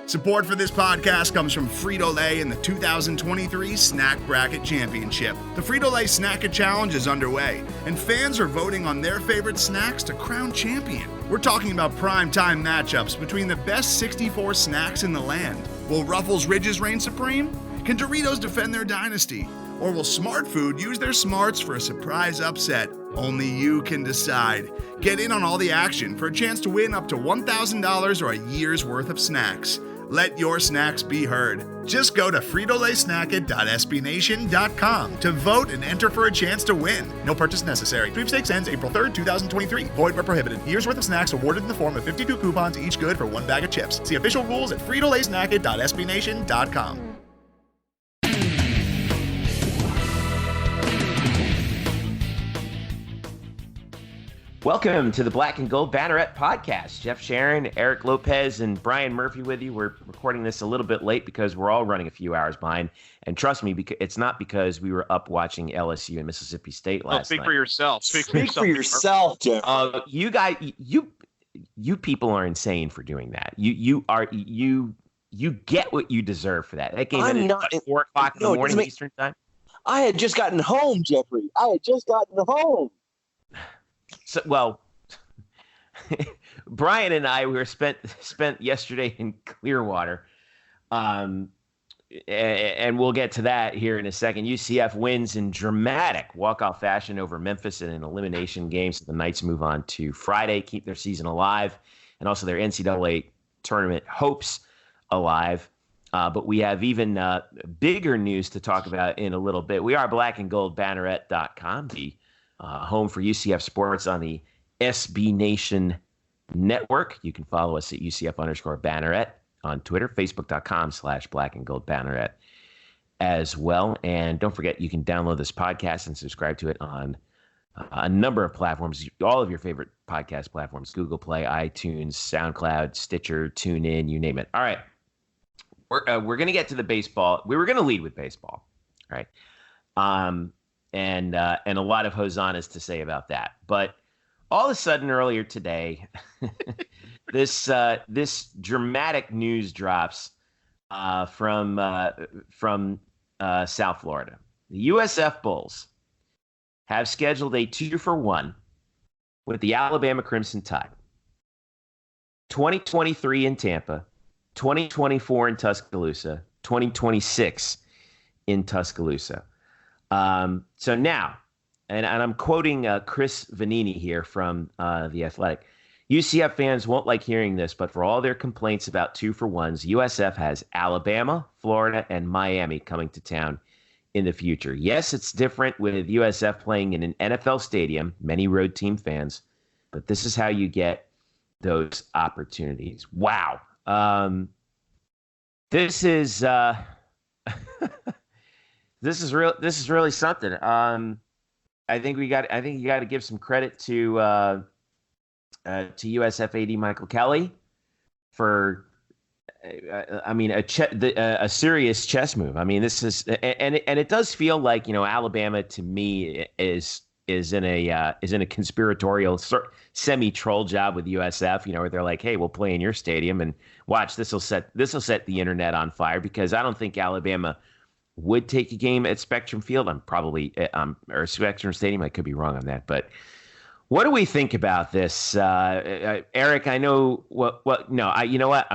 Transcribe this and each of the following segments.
Support for this podcast comes from Frito-Lay in the 2023 Snack Bracket Championship. The Frito-Lay Snack-It Challenge is underway, and fans are voting on their favorite snacks to crown champion. We're talking about prime-time matchups between the best 64 snacks in the land. Will Ruffles Ridges reign supreme? Can Doritos defend their dynasty? Or will Smart Food use their smarts for a surprise upset? Only you can decide. Get in on all the action for a chance to win up to $1,000 or a year's worth of snacks. Let your snacks be heard. Just go to fritolaysnacket.sbnation.com to vote and enter for a chance to win. No purchase necessary. Sweepstakes ends April 3rd, 2023. Void where prohibited. Year's worth of snacks awarded in the form of 52 coupons, each good for one bag of chips. See official rules at fritolaysnacket.sbnation.com. Welcome to the Black and Gold Banneret Podcast. Jeff Sharon, Eric Lopez, and Brian Murphy with you. We're recording this a little bit late because we're all running a few hours behind. And trust me, it's not because we were up watching LSU and Mississippi State last night. Speak for yourself. Speak for yourself, Jeff. You guys, you people are insane for doing that. You get what you deserve for that. That game ended at 4 o'clock in the morning Eastern time. I had just gotten home, Jeffrey. So, well, Brian and I were spent yesterday in Clearwater, and we'll get to that here in a second. UCF wins in dramatic walk-off fashion over Memphis in an elimination game, so the Knights move on to Friday, keep their season alive, and also their NCAA Tournament hopes alive. But we have even bigger news to talk about in a little bit. We are blackandgoldbanneret.com, the home for UCF sports on the SB Nation network. You can follow us at UCF_Banneret on Twitter, Facebook.com/blackandgoldbanneret as well. And don't forget, you can download this podcast and subscribe to it on a number of platforms, all of your favorite podcast platforms, Google Play, iTunes, SoundCloud, Stitcher, TuneIn, you name it. All right. We're going to get to the baseball. We were going to lead with baseball, right? And a lot of hosannas to say about that. But all of a sudden earlier today, this dramatic news drops from South Florida. The USF Bulls have scheduled a 2-for-1 with the Alabama Crimson Tide. 2023 in Tampa, 2024 in Tuscaloosa, 2026 in Tuscaloosa. So now, and I'm quoting Chris Vanini here from The Athletic, UCF fans won't like hearing this, but for all their complaints about 2-for-1s, USF has Alabama, Florida, and Miami coming to town in the future. Yes, it's different with USF playing in an NFL stadium, many road team fans, but this is how you get those opportunities. Wow. This is this is really something. I think you got to give some credit to USF AD Michael Kelly for a serious chess move. I mean, this is and it does feel like, Alabama to me is in a conspiratorial semi-troll job with USF, where they're like, hey, we'll play in your stadium and watch, this will set the internet on fire, because I don't think Alabama would take a game at Spectrum Field. Or Spectrum Stadium. I could be wrong on that, but what do we think about this? Eric, I know you know what?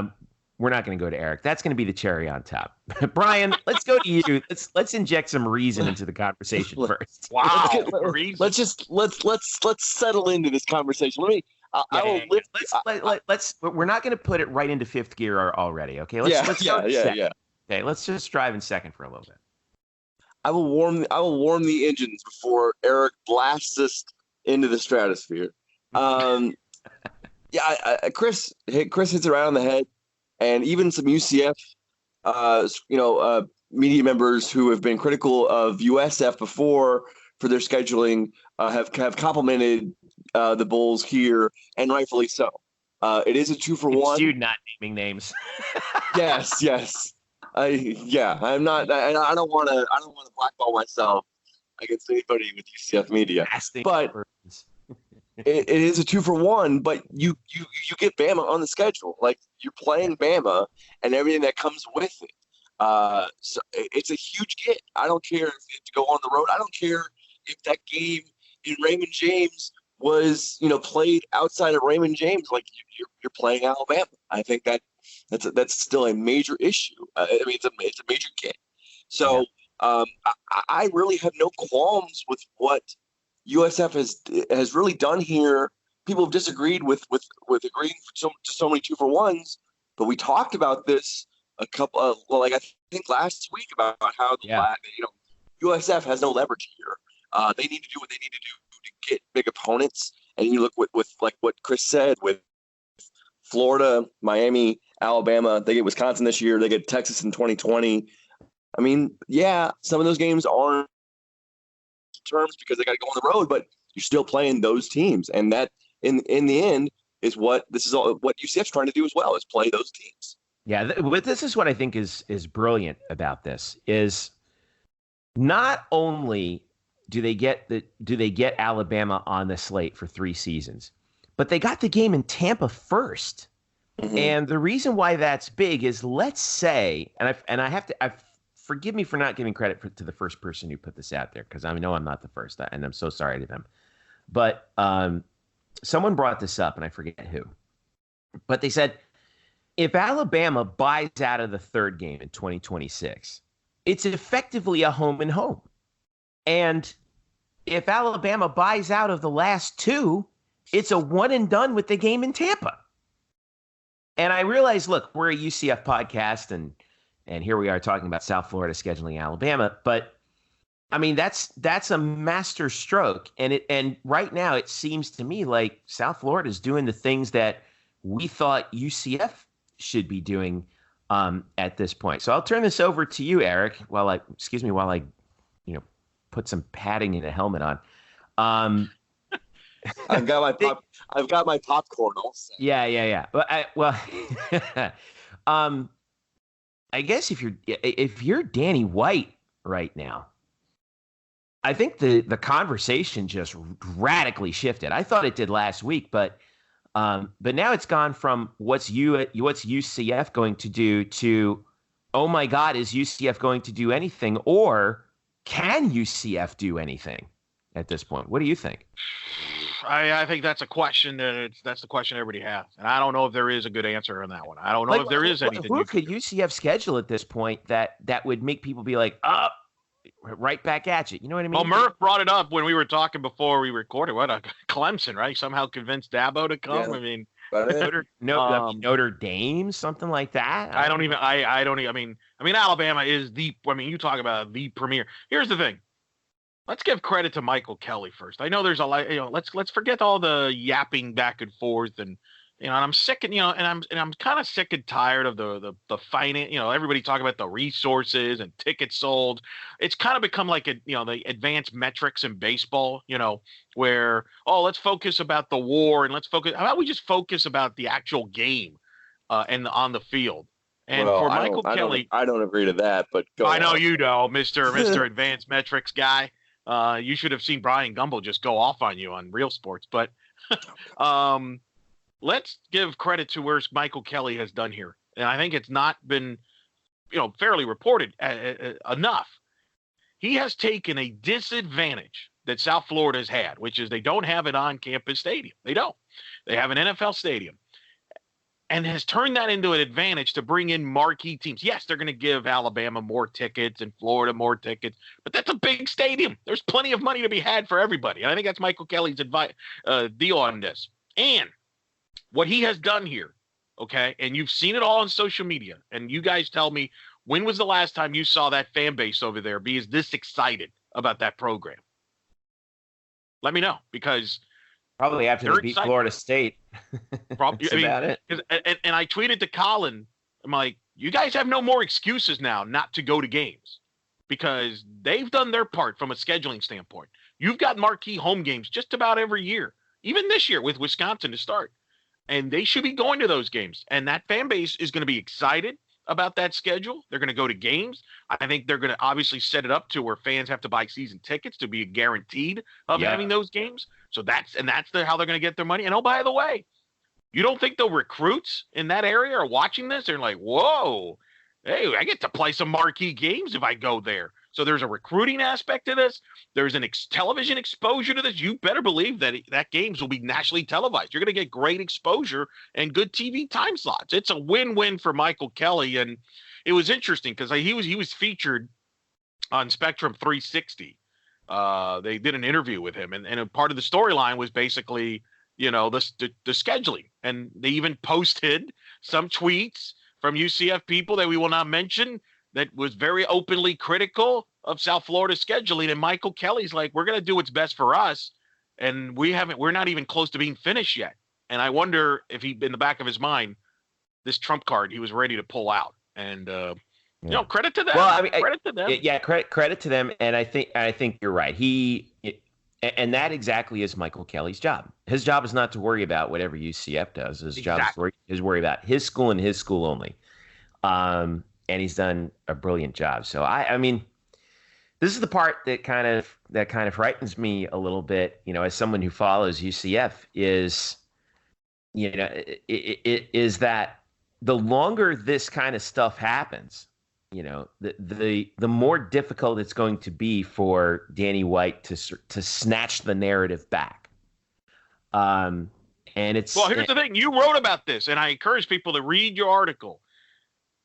We're not going to go to Eric. That's going to be the cherry on top. Brian, let's go to you. Let's inject some reason into the conversation first. Wow. Let's settle into this conversation. We're not going to put it right into fifth gear already. Okay. Let's start second. Okay. Let's just drive in second for a little bit. I will warm the engines before Eric blasts us into the stratosphere. Chris hits it right on the head. And even some UCF, media members who have been critical of USF before for their scheduling have complimented the Bulls here, and rightfully so. It is a 2-for-1. Dude, not naming names. Yes. I'm not. I don't want to blackball myself against anybody with UCF media. it is a 2-for-1, but you get Bama on the schedule. Like, you're playing Bama and everything that comes with it. So it's a huge get. I don't care if you have to go on the road. I don't care if that game in Raymond James was, played outside of Raymond James. Like, you're playing Alabama. I think that's still a major issue. It's a major get. So I really have no qualms with what USF has really done here. People have disagreed with agreeing to so many 2-for-1s, but we talked about this I think last week about how USF has no leverage here. They need to do what they need to do to get big opponents. And you look with like what Chris said, with Florida, Miami, Alabama, they get Wisconsin this year, they get Texas in 2020. I mean, some of those games aren't terms because they got to go on the road, but you're still playing those teams, and that in the end is what UCF's trying to do as well, is play those teams. Yeah, this is what I think is brilliant about this, is not only do they get Alabama on the slate for 3 seasons, but they got the game in Tampa first. Mm-hmm. And the reason why that's big is, let's say, and I have to forgive me for not giving credit to the first person who put this out there, because I know I'm not the first, and I'm so sorry to them. But someone brought this up, and I forget who. But they said, if Alabama buys out of the third game in 2026, it's effectively a home and home. And if Alabama buys out of the last 2, it's a one and done with the game in Tampa. And I realize, look, we're a UCF podcast, and here we are talking about South Florida scheduling Alabama. But I mean, that's a master stroke. And right now it seems to me like South Florida is doing the things that we thought UCF should be doing at this point. So I'll turn this over to you, Eric, while I put some padding in a helmet on. I've got my popcorn also. Yeah. I guess if you're Danny White right now, I think the conversation just radically shifted. I thought it did last week, but now it's gone from what's UCF going to do to, oh my God, is UCF going to do anything, or can UCF do anything at this point? What do you think? I think that's a question that's the question everybody has, and I don't know if there is a good answer on that one. I don't know if there is anything. Who could UCF schedule at this point that would make people be like, right back at you? You know what I mean? Well, Murph brought it up when we were talking before we recorded. What a Clemson, right? Somehow convinced Dabo to come. Yeah. I mean, Notre Dame, something like that. I mean, Alabama is you talk about the premier. Here's the thing. Let's give credit to Michael Kelly first. I know there's a lot, let's forget all the yapping back and forth, and I'm sick and I'm kind of sick and tired of the finance, everybody talking about the resources and tickets sold. It's kind of become like the advanced metrics in baseball, where, let's focus about the war, and how about we just focus about the actual game and on the field. And for Michael Kelly, I don't agree to that, but I know you know, Mr. Advanced Metrics guy. You should have seen Brian Gumbel just go off on you on Real Sports. But let's give credit to where Michael Kelly has done here. And I think it's not been, fairly reported enough. He has taken a disadvantage that South Florida has had, which is they don't have an on-campus stadium. They don't. They have an NFL stadium. And has turned that into an advantage to bring in marquee teams. Yes, they're going to give Alabama more tickets and Florida more tickets, but that's a big stadium. There's plenty of money to be had for everybody. And I think that's Michael Kelly's deal on this. And what he has done here, okay, and you've seen it all on social media, and you guys tell me, when was the last time you saw that fan base over there be this excited about that program? Let me know, because probably after they beat Florida State. Probably about it. And I tweeted to Colin, I'm like, you guys have no more excuses now not to go to games, because they've done their part from a scheduling standpoint. You've got marquee home games just about every year, even this year with Wisconsin to start. And they should be going to those games. And that fan base is going to be excited about that schedule. They're going to go to games. I think they're going to obviously set it up to where fans have to buy season tickets to be guaranteed of having those games. So that's how they're going to get their money. And oh, by the way, you don't think the recruits in that area are watching this? They're like, whoa, hey, I get to play some marquee games if I go there. So there's a recruiting aspect to this. There's an television exposure to this. You better believe that games will be nationally televised. You're going to get great exposure and good TV time slots. It's a win-win for Michael Kelly. And it was interesting because he was featured on Spectrum 360. They did an interview with him, and a part of the storyline was basically, the scheduling. And they even posted some tweets from UCF people that we will not mention that was very openly critical of South Florida scheduling. And Michael Kelly's like, we're going to do what's best for us. And we're not even close to being finished yet. And I wonder if in the back of his mind, this trump card, he was ready to pull out. And, credit to them. Well, I mean, credit to them. Yeah, credit to them. And I think you're right. And that exactly is Michael Kelly's job. His job is not to worry about whatever UCF does. His job is worry about his school and his school only. And he's done a brilliant job. So I mean, this is the part that kind of frightens me a little bit, as someone who follows UCF is that the longer this kind of stuff happens, the more difficult it's going to be for Danny White to snatch the narrative back. And here's the thing. You wrote about this, and I encourage people to read your article.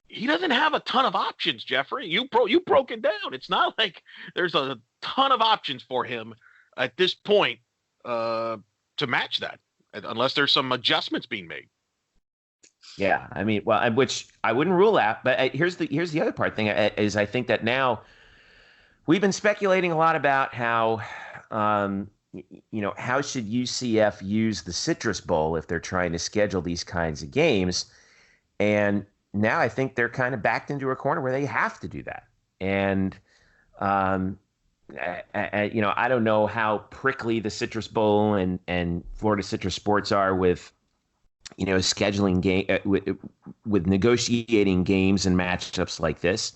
He doesn't have a ton of options, Jeffrey. You broke it down. It's not like there's a ton of options for him at this point to match that, unless there's some adjustments being made. Yeah, I mean, well, which I wouldn't rule out. But here's the other part thing is I think that now we've been speculating a lot about how how should UCF use the Citrus Bowl if they're trying to schedule these kinds of games, and now I think they're kind of backed into a corner where they have to do that. And, I don't know how prickly the Citrus Bowl and Florida Citrus Sports are with, scheduling game with negotiating games and matchups like this.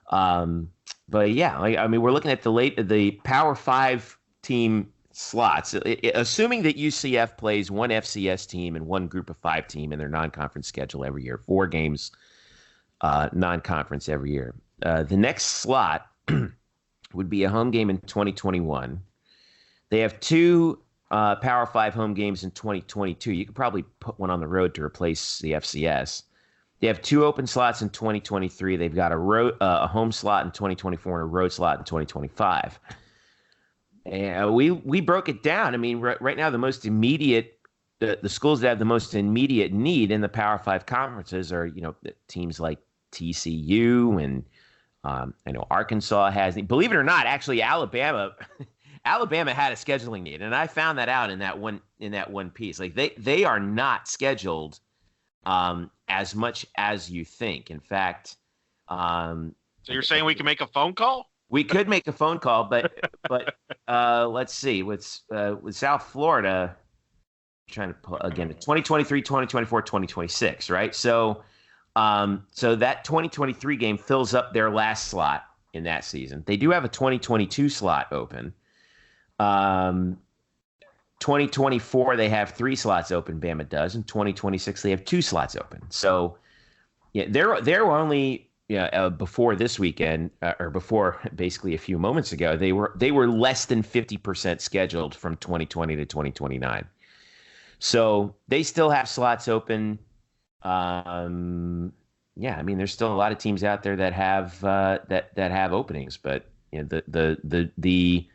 But yeah, I mean, we're looking at the Power 5 team slots, assuming that UCF plays one FCS team and one Group of 5 team in their non-conference schedule every year, 4 games non-conference every year. The next slot would be a home game in 2021. They have 2 Power 5 home games in 2022. You could probably put one on the road to replace the FCS. They have 2 open slots in 2023. They've got a home slot in 2024 and a road slot in 2025. And we broke it down. I mean, right now, the most immediate, the schools that have the most immediate need in the Power 5 conferences are, teams like TCU and I know Arkansas has. Believe it or not, actually, Alabama had a scheduling need, and I found that out in that one piece. Like they are not scheduled as much as you think. In fact, so you're saying we can make a phone call? We could make a phone call, but let's see. With South Florida, trying to pull again 2023, 2024, 2026, right? So that 2023 game fills up their last slot in that season. They do have a 2022 slot open. 2024 they have 3 slots open. Bama does. In 2026 they have 2 slots open. So yeah, they're only. Before this weekend, or before basically a few moments ago, they were less than 50% scheduled from 2020 to 2029. So they still have slots open. I mean, there's still a lot of teams out there that have that have openings, but the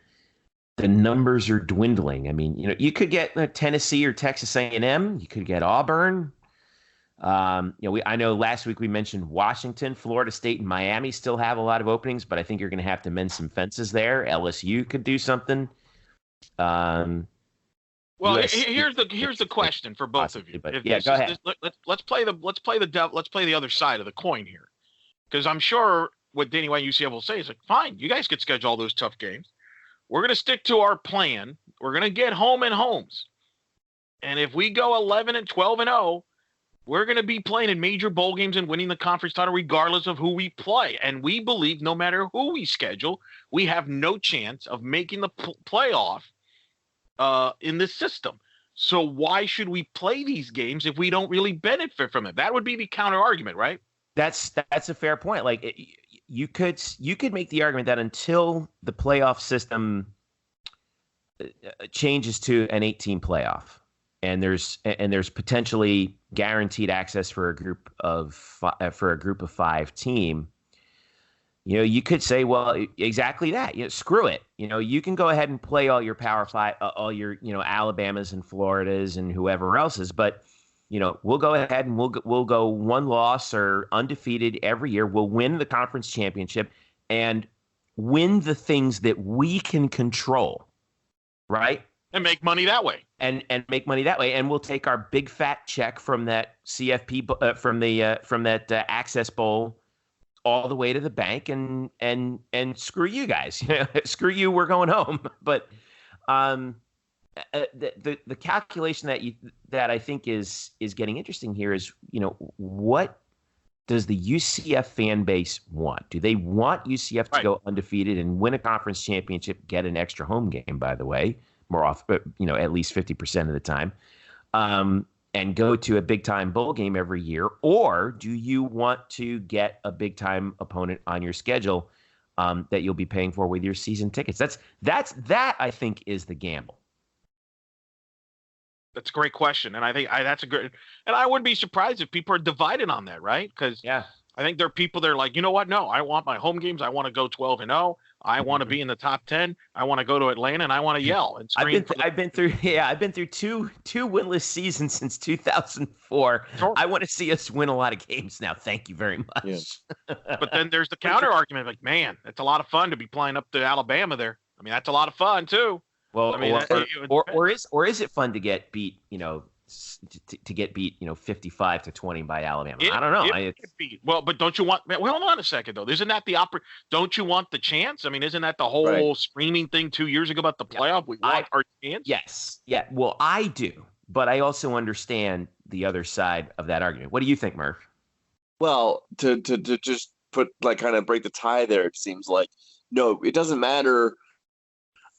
numbers are dwindling. I mean, you could get Tennessee or Texas A&M. You could get Auburn. I know last week we mentioned Washington, Florida State, and Miami still have a lot of openings, but I think you're going to have to mend some fences there. LSU could do something. Well, here's the question for both of you. Go ahead. Let's play the other side of the coin here, because I'm sure what Danny White and UCF will say is like, fine, you guys could schedule all those tough games. We're going to stick to our plan. We're going to get home and homes, and if we go 11 and 12 and 0. We're going to be playing in major bowl games and winning the conference title regardless of who we play. And we believe no matter who we schedule, we have no chance of making the playoff in this system. So why should we play these games if we don't really benefit from it? That would be the counter argument, right? That's a fair point. Like you could make the argument that until the playoff system changes to an 8-team playoff, and there's potentially guaranteed access for a group of 5 team. You could say, well, exactly that. Screw it. You can go ahead and play all your Power 5, all your Alabamas and Floridas and whoever else's, but we'll go ahead and we'll go one loss or undefeated every year. We'll win the conference championship and win the things that we can control, right? And make money that way. And make money that way. And we'll take our big fat check from that CFP from that Access Bowl all the way to the bank and screw you guys. Screw you, we're going home. But the calculation that I think is getting interesting here is, what does the UCF fan base want? Do they want UCF to go undefeated and win a conference championship, get an extra home game, by the way, more often, at least 50% of the time, and go to a big-time bowl game every year? Or do you want to get a big-time opponent on your schedule that you'll be paying for with your season tickets? That I think is the gamble. That's a great question, and I think that's a good. And I wouldn't be surprised if people are divided on that, right? Because I think there are people that are like, you know what? No, I want my home games. I want to go 12-0. I want to be in the top 10. I want to go to Atlanta and I want to yell and scream. I've been through two winless seasons since 2004. Sure. I want to see us win a lot of games now. Thank you very much. Yeah. But then there's the counter argument, like, man, it's a lot of fun to be flying up to Alabama there. I mean, that's a lot of fun too. Well, I mean, or is it fun to get beat? To get beat, 55-20 by Alabama. I don't know. Well, but don't you want? Well, hold on a second though. Isn't that the Don't you want the chance? I mean, isn't that the whole screaming thing 2 years ago about the playoff? We want our chance. Yes. Yeah. Well, I do, but I also understand the other side of that argument. What do you think, Murph? Well, to just kind of break the tie there, it seems like no, it doesn't matter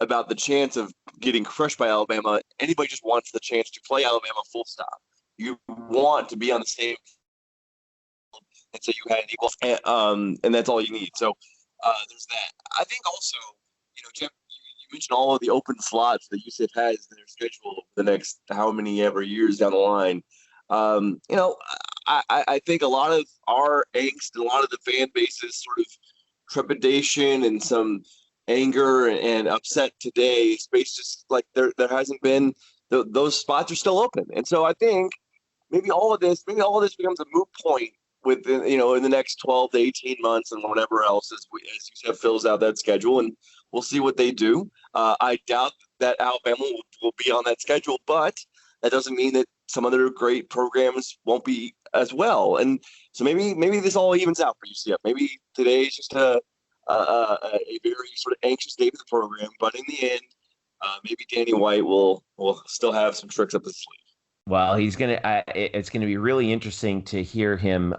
about the chance of getting crushed by Alabama. Anybody just wants the chance to play Alabama full stop. You want to be on the same field, and so you had an equal, and that's all you need. So there's that. I think also, Jeff, you mentioned all of the open slots that UCF has in their schedule over the next how many ever years down the line. I think a lot of our angst and a lot of the fan base's sort of trepidation and some anger and upset today is based just like there hasn't been those spots are still open. And so I think maybe all of this becomes a moot point within, in the next 12 to 18 months and whatever else as UCF fills out that schedule, and we'll see what they do. I doubt that Alabama will be on that schedule, but that doesn't mean that some other great programs won't be as well. And so maybe this all evens out for UCF. Maybe today is just a very sort of anxious day for the program, but in the end, maybe Danny White will still have some tricks up his sleeve. Well, he's gonna. It's gonna be really interesting to hear him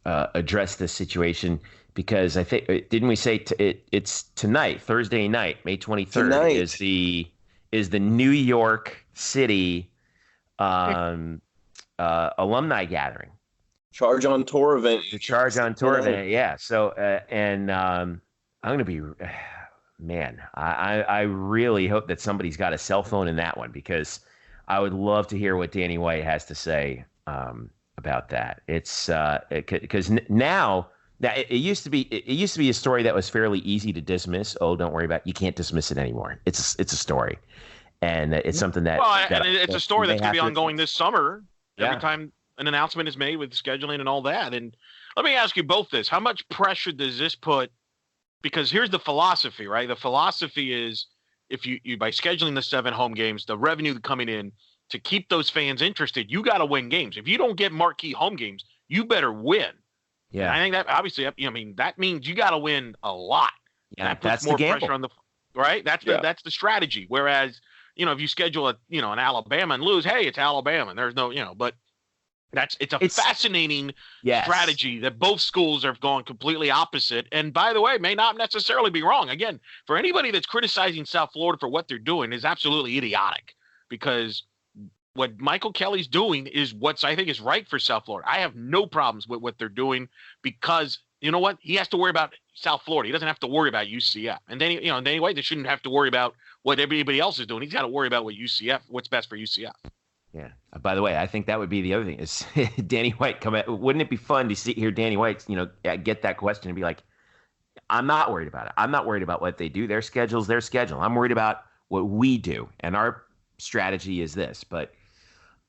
address this situation, because I think didn't we say it's tonight, Thursday night, May 23rd is the New York City alumni gathering. Charge on Tour event. The Charge on Tour event, yeah. So, I'm going to be, man, I really hope that somebody's got a cell phone in that one, because I would love to hear what Danny White has to say about that. It's because now it used to be a story that was fairly easy to dismiss. Oh, don't worry about it. You can't dismiss it anymore. It's a story, and it's something that. Well, and it's a story that's going to be ongoing this summer. Every time an announcement is made with scheduling and all that. And let me ask you both this. How much pressure does this put? Because here's the philosophy, right? The philosophy is if you by scheduling the 7 home games, the revenue coming in to keep those fans interested, you got to win games. If you don't get marquee home games, you better win. Yeah. And I think that obviously, that means you got to win a lot. Yeah, that puts more pressure on the right. That's the strategy. Whereas, if you schedule an Alabama and lose, hey, it's Alabama. And there's no, but It's a fascinating yes. strategy that both schools have gone completely opposite. And by the way, may not necessarily be wrong. Again, for anybody that's criticizing South Florida for what they're doing is absolutely idiotic, because what Michael Kelly's doing is what I think is right for South Florida. I have no problems with what they're doing, because you know what? He has to worry about South Florida. He doesn't have to worry about UCF. And then, anyway, they shouldn't have to worry about what everybody else is doing. He's got to worry about what's best for UCF. Yeah. By the way, I think that would be the other thing is Danny White come out. Wouldn't it be fun to hear Danny White, get that question and be like, I'm not worried about it. I'm not worried about what they do. Their schedule's their schedule. I'm worried about what we do. And our strategy is this. But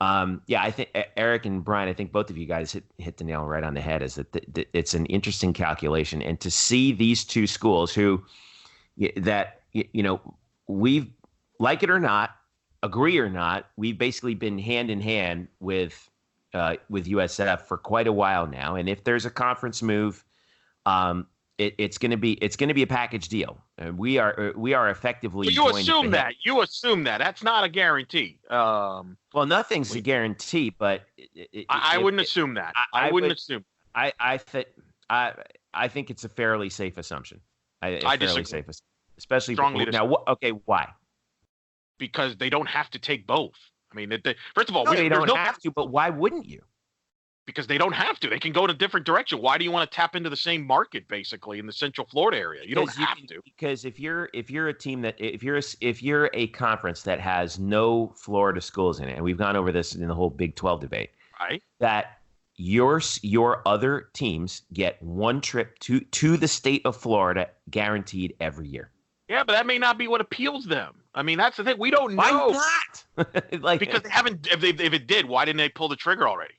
I think Eric and Brian, I think both of you guys hit the nail right on the head, is that it's an interesting calculation. And to see these two schools we've, like it or not, agree or not, we've basically been hand in hand with USF for quite a while now. And if there's a conference move, it's going to be a package deal. And we are effectively. You assume that. You assume that. That's not a guarantee. Well, nothing's a guarantee, but I wouldn't assume that. I wouldn't assume. I think it's a fairly safe assumption. I disagree. Safe, especially strongly now. Okay, why? Because they don't have to take both. I mean, first of all, they don't have to. But why wouldn't you? Because they don't have to. They can go in a different direction. Why do you want to tap into the same market, basically, in the Central Florida area? You don't have to. Because if you're a team that if you're a conference that has no Florida schools in it, and we've gone over this in the whole Big 12 debate, right? That your other teams get one trip to the state of Florida guaranteed every year. Yeah, but that may not be what appeals them. I mean, that's the thing. We don't know. Why not? Because they haven't. If it did, why didn't they pull the trigger already?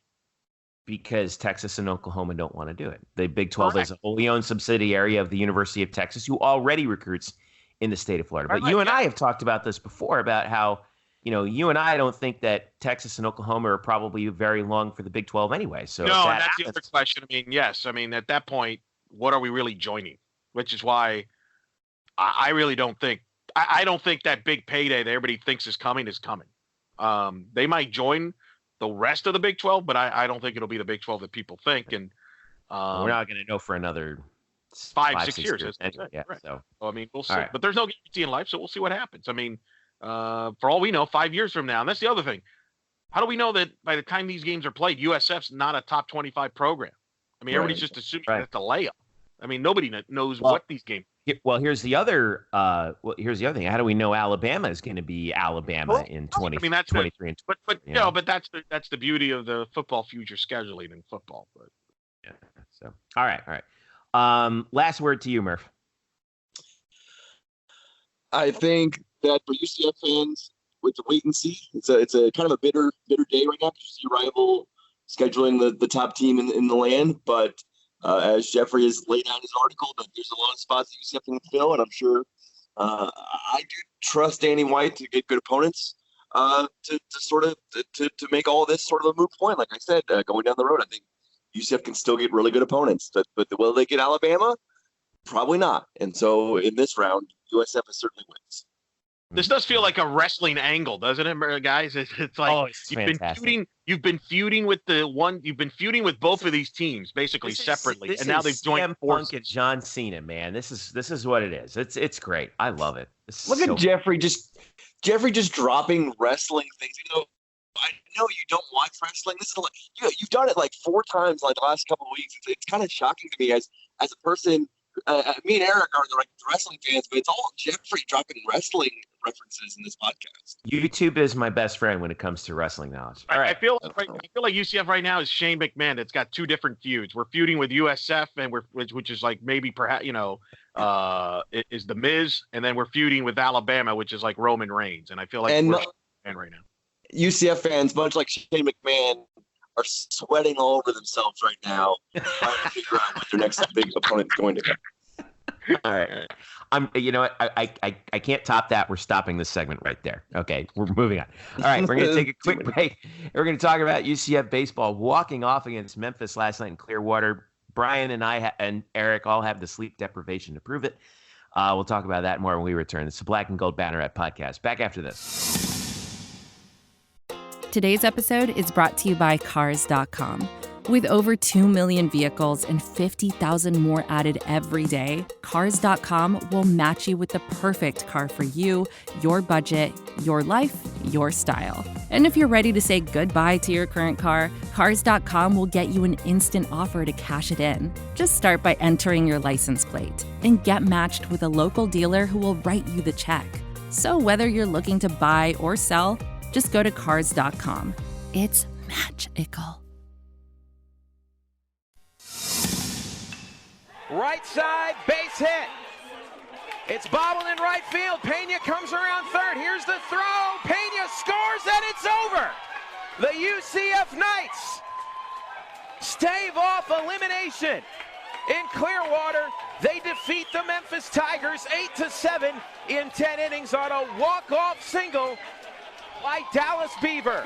Because Texas and Oklahoma don't want to do it. The Big 12 is a wholly owned subsidiary of the University of Texas, who already recruits in the state of Florida. But you and I have talked about this before, about how, you and I don't think that Texas and Oklahoma are probably very long for the Big 12 anyway. So no, and that's the other question. I mean, yes. I mean, at that point, what are we really joining? Which is why I really don't think – I don't think that big payday that everybody thinks is coming. They might join – the rest of the Big 12, but I don't think it'll be the Big 12 that people think. And we're not going to know for another 5-6 years. Anyway, yeah, right. So I mean, we'll see. Right. But there's no guarantee in life, so we'll see what happens. I mean, for all we know, 5 years from now, and that's the other thing. How do we know that by the time these games are played, USF's not a top 25 program? I mean, everybody's just assuming that's a layup. I mean, nobody knows what these games. Well, here's the other. Here's the other thing. How do we know Alabama is going to be Alabama in 2023? But that's the beauty of the football future scheduling in football. But yeah. So all right. Last word to you, Murph. I think that for UCF fans, with the wait and see, it's a kind of a bitter day right now, because you see rival scheduling the top team in the land, but. As Jeffrey has laid out his article, that there's a lot of spots that UCF can fill, and I'm sure I do trust Danny White to get good opponents to make all of this sort of a moot point. Like I said, going down the road, I think UCF can still get really good opponents. But will they get Alabama? Probably not. And so in this round, USF certainly wins. This does feel like a wrestling angle, doesn't it, guys? It's like you've been feuding with both of these teams basically separately, and now they've joined forces. Punk and John Cena, man. This is what it is. It's great. I love it. Look at Jeffrey just dropping wrestling things. I know you don't watch wrestling. This is you've done it like 4 times like the last couple of weeks. It's kind of shocking to me as a person. Me and Eric are the wrestling fans, but it's all Jeffrey dropping wrestling references in this podcast. YouTube is my best friend when it comes to wrestling knowledge. All right. I feel like UCF right now is Shane McMahon. It's got 2 different feuds. We're feuding with USF, and which is like maybe perhaps is the Miz, and then we're feuding with Alabama, which is like Roman Reigns. And I feel like we're Shane right now. UCF fans, much like Shane McMahon, are sweating all over themselves right now, trying to figure out what their next big opponent is going to be. All right. You know what? I can't top that. We're stopping this segment right there. Okay, we're moving on. All right, we're going to take a quick break. We're going to talk about UCF baseball walking off against Memphis last night in Clearwater. Brian and I and Eric all have the sleep deprivation to prove it. We'll talk about that more when we return. It's the Black and Gold Banneret Podcast. Back after this. Today's episode is brought to you by Cars.com. With over 2 million vehicles and 50,000 more added every day, Cars.com will match you with the perfect car for you, your budget, your life, your style. And if you're ready to say goodbye to your current car, Cars.com will get you an instant offer to cash it in. Just start by entering your license plate and get matched with a local dealer who will write you the check. So whether you're looking to buy or sell, just go to Cars.com. It's magical. Right side, base hit. It's bobbled in right field. Pena comes around third. Here's the throw. Pena scores, and it's over. The UCF Knights stave off elimination in Clearwater. They defeat the Memphis Tigers 8-7 in 10 innings on a walk-off single by Dallas Beaver.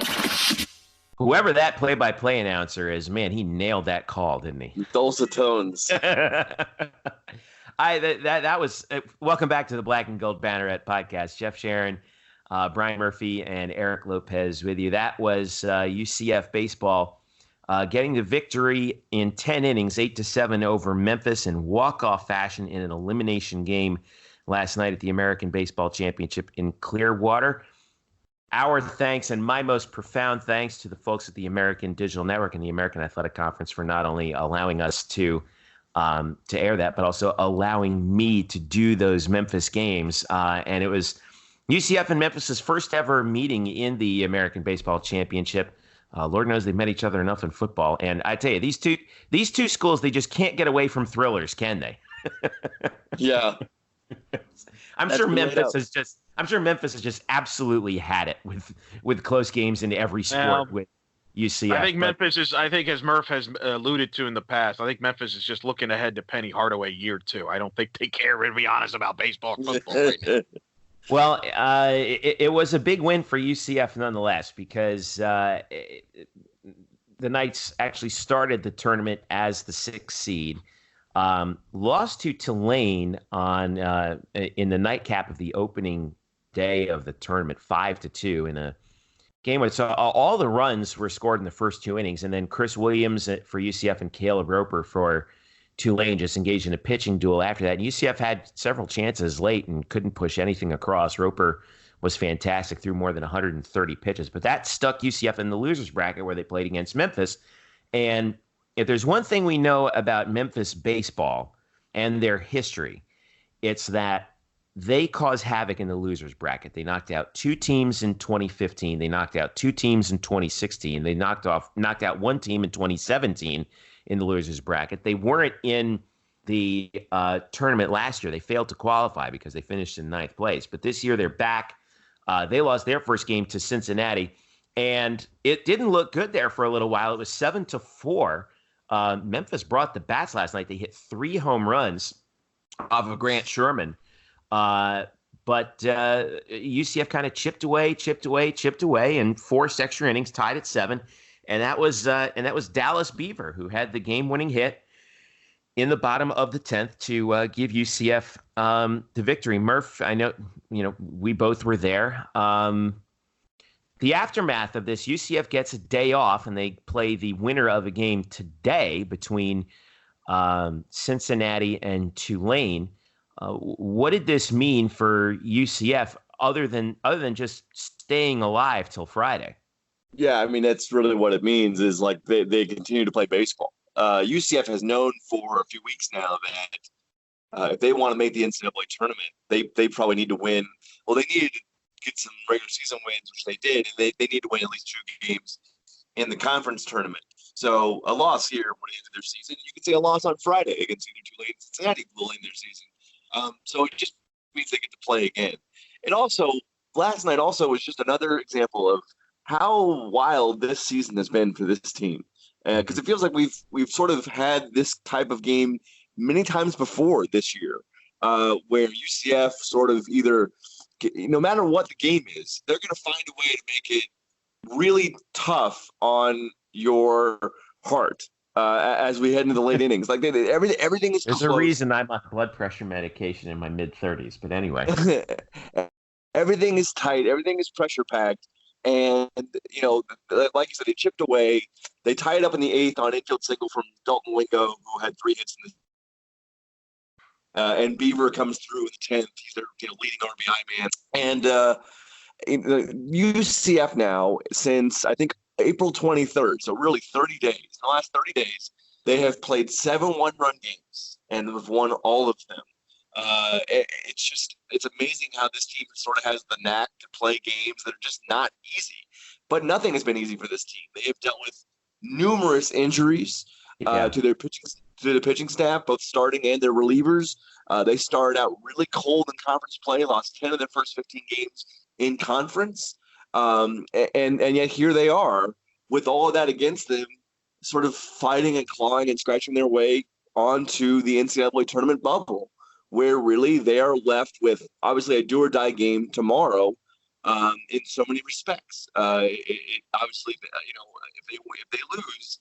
Whoever that play-by-play announcer is, man, he nailed that call, didn't he? Dulcet tones. That was welcome back to the Black and Gold Banneret Podcast. Jeff Sharon, Brian Murphy, and Eric Lopez with you. That was UCF baseball getting the victory in 10 innings, 8-7 over Memphis in walk-off fashion in an elimination game last night at the American Baseball Championship in Clearwater. Our thanks and my most profound thanks to the folks at the American Digital Network and the American Athletic Conference for not only allowing us to air that, but also allowing me to do those Memphis games. And it was UCF and Memphis's first ever meeting in the American Baseball Championship. Lord knows they've met each other enough in football. And I tell you, these two schools, they just can't get away from thrillers, can they? Yeah. I'm sure Memphis has just absolutely had it with close games in every sport with UCF. I think as Murph has alluded to in the past, I think Memphis is just looking ahead to Penny Hardaway year 2. I don't think they care, to be honest, about baseball and football right now. Well, it was a big win for UCF nonetheless, because the Knights actually started the tournament as the 6th seed. Lost to Tulane in the nightcap of the opening day of the tournament, 5-2 in a game where all the runs were scored in the first 2 innings, and then Chris Williams for UCF and Caleb Roper for Tulane just engaged in a pitching duel after that. And UCF had several chances late and couldn't push anything across. Roper was fantastic, threw more than 130 pitches, but that stuck UCF in the losers bracket where they played against Memphis. And if there's one thing we know about Memphis baseball and their history, it's that they cause havoc in the losers bracket. They knocked out 2 teams in 2015. They knocked out 2 teams in 2016. They knocked out 1 team in 2017 in the losers bracket. They weren't in the tournament last year. They failed to qualify because they finished in 9th place. But this year they're back. They lost their first game to Cincinnati, and it didn't look good there for a little while. It was 7-4. Memphis brought the bats last night. They hit 3 home runs off of Grant Sherman. But UCF kind of chipped away, and forced extra innings, tied at 7. And that was Dallas Beaver, who had the game-winning hit in the bottom of the 10th to give UCF the victory. Murph, I know we both were there. The aftermath of this, UCF gets a day off, and they play the winner of a game today between Cincinnati and Tulane. What did this mean for UCF other than just staying alive till Friday? Yeah, I mean, that's really what it means, is like they continue to play baseball. UCF has known for a few weeks now that if they want to make the NCAA tournament, they probably need to win. Well, they needed to get some regular season wins, which they did, and they need to win at least 2 games in the conference tournament. So a loss here would end their season. You could say a loss on Friday against either Tulane or Cincinnati will end their season. So it just means they get to play again. And also, last night also was just another example of how wild this season has been for this team. Because it feels like we've sort of had this type of game many times before this year, where UCF sort of either, no matter what the game is, they're going to find a way to make it really tough on your heart as we head into the late innings. Like everything is. There's close. a reason I'm on blood pressure medication in my mid-30s, but anyway. Everything is tight. Everything is pressure packed. And, like you said, they chipped away. They tied up in the 8th on infield single from Dalton Wingo, who had 3 hits in the and Beaver comes through in the 10th. He's their leading RBI man. And UCF now, since I think April 23rd, so really 30 days, in the last 30 days, they have played 7 one-run games and have won all of them. It's amazing how this team sort of has the knack to play games that are just not easy. But nothing has been easy for this team. They have dealt with numerous injuries to the pitching staff, both starting and their relievers. They started out really cold in conference play, lost 10 of their first 15 games in conference. And yet here they are with all of that against them, sort of fighting and clawing and scratching their way onto the NCAA tournament bubble, where really they are left with obviously a do-or-die game tomorrow in so many respects. Obviously, if they lose,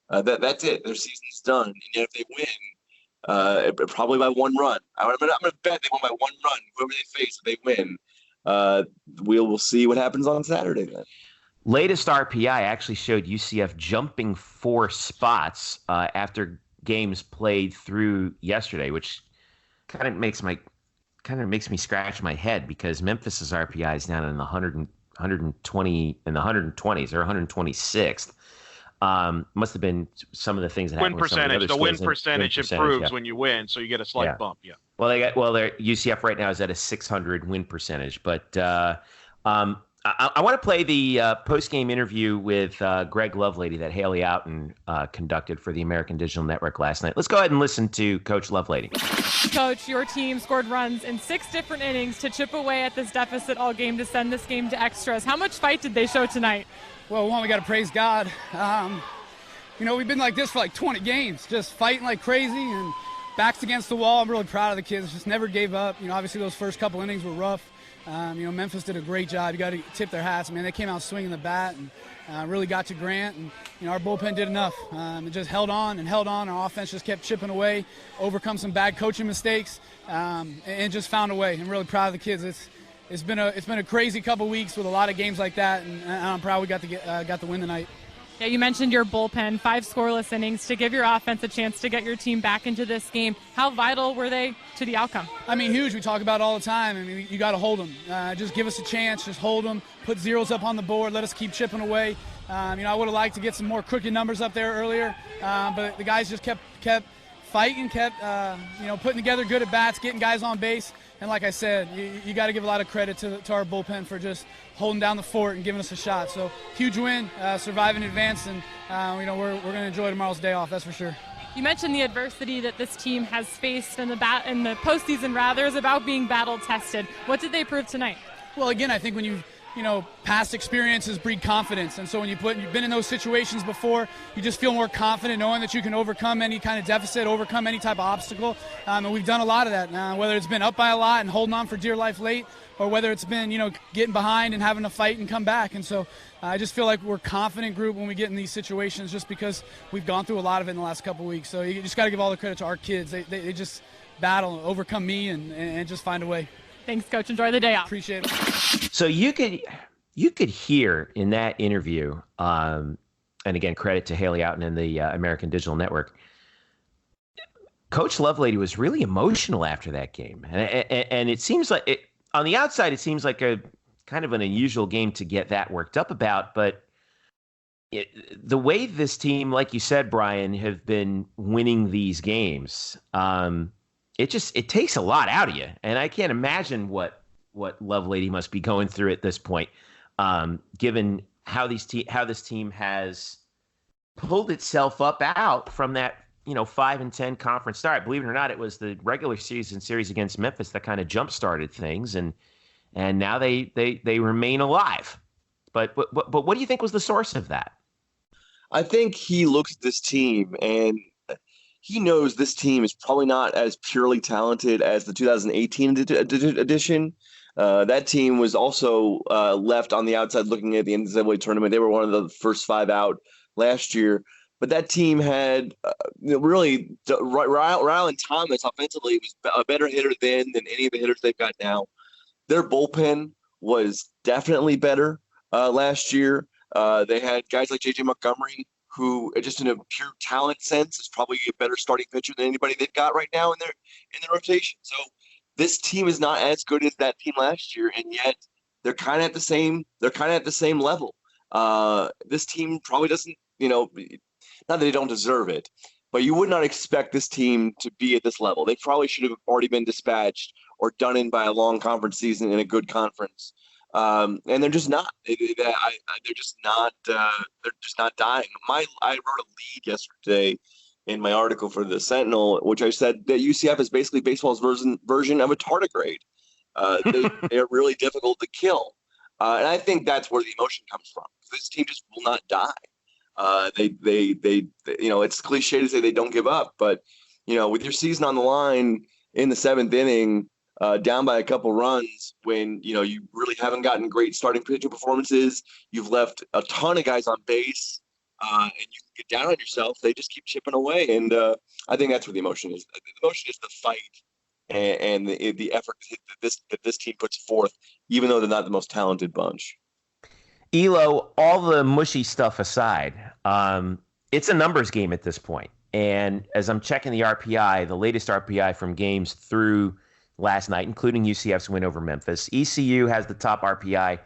that's it. Their season's done. And yet if they win, probably by 1 run. I'm going to bet they win by 1 run. Whoever they face, if they win, we'll see what happens on Saturday then. Latest RPI actually showed UCF jumping 4 spots after games played through yesterday, which kind of makes me scratch my head because Memphis's RPI is down in the 120 in the 120s or 126th. Must have been some of the things that happened. The win percentage improves when you win, so you get a slight bump. Yeah. Well, their UCF right now is at a 600 win percentage, but I want to play the post-game interview with Greg Lovelady that Haley Outen conducted for the American Digital Network last night. Let's go ahead and listen to Coach Lovelady. Coach, your team scored runs in 6 different innings to chip away at this deficit all game to send this game to extras. How much fight did they show tonight? Well, one, we got to praise God. We've been like this for like 20 games, just fighting like crazy and backs against the wall. I'm really proud of the kids. Just never gave up. Obviously those first couple innings were rough. Memphis did a great job. You got to tip their hats, man. They came out swinging the bat and really got to Grant. And, our bullpen did enough. It just held on. Our offense just kept chipping away, overcome some bad coaching mistakes, and just found a way. I'm really proud of the kids. It's been a crazy couple weeks with a lot of games like that, and I'm proud we got the win tonight. Yeah, you mentioned your bullpen, 5 scoreless innings to give your offense a chance to get your team back into this game. How vital were they to the outcome? Huge. We talk about it all the time. You got to hold them. Just give us a chance. Just hold them. Put zeros up on the board. Let us keep chipping away. I would have liked to get some more crooked numbers up there earlier, but the guys just kept fighting, kept putting together good at bats, getting guys on base. And like I said, you got to give a lot of credit to our bullpen for just holding down the fort and giving us a shot. So huge win, survive in advance, and we're going to enjoy tomorrow's day off. That's for sure. You mentioned the adversity that this team has faced in the postseason. Is about being battle tested. What did they prove tonight? Well, again, I think when you past experiences breed confidence. And so when you've been in those situations before, you just feel more confident knowing that you can overcome any kind of deficit, overcome any type of obstacle. And we've done a lot of that now, whether it's been up by a lot and holding on for dear life late, or whether it's been, getting behind and having to fight and come back. And so I just feel like we're a confident group when we get in these situations just because we've gone through a lot of it in the last couple of weeks. So you just got to give all the credit to our kids. They just battle, overcome me, and just find a way. Thanks, Coach. Enjoy the day off. Appreciate it. So you could hear in that interview, and again, credit to Haley Outen and the American Digital Network, Coach Lovelady was really emotional after that game. And it seems like, on the outside, it seems like a kind of an unusual game to get that worked up about. But the way this team, like you said, Brian, have been winning these games, it takes a lot out of you. And I can't imagine what Lovelady must be going through at this point, given how this team has pulled itself up out from that 5-10 conference start. Believe it or not, it was the regular season series against Memphis that kind of jump started things, and now they remain alive. But what do you think was the source of that? I think he looks at this team and he knows this team is probably not as purely talented as the 2018 edition. That team was also left on the outside looking at the NCAA tournament. They were one of the first 5 out last year. But that team had really Rylan Thomas offensively was a better hitter then than any of the hitters they've got now. Their bullpen was definitely better. last year. They had guys like J.J. Montgomery, who just in a pure talent sense is probably a better starting pitcher than anybody they've got right now in their rotation. So this team is not as good as that team last year, and yet they're kind of at the same level. This team probably doesn't, not that they don't deserve it, but you would not expect this team to be at this level. They probably should have already been dispatched or done in by a long conference season in a good conference. And they're just not. They're just not. They're just not dying. I wrote a lead yesterday in my article for the Sentinel, which I said that UCF is basically baseball's version of a tardigrade. They're really difficult to kill, and I think that's where the emotion comes from. This team just will not die. It's cliche to say they don't give up, but with your season on the line in the 7th inning, down by a couple runs, when you really haven't gotten great starting pitching performances, you've left a ton of guys on base, and you can get down on yourself. They just keep chipping away, and I think that's where the emotion is. The emotion is the fight and the effort that this team puts forth, even though they're not the most talented bunch. Elo, all the mushy stuff aside, it's a numbers game at this point. And as I'm checking the RPI, the latest RPI from games through last night, including UCF's win over Memphis, ECU has the top RPI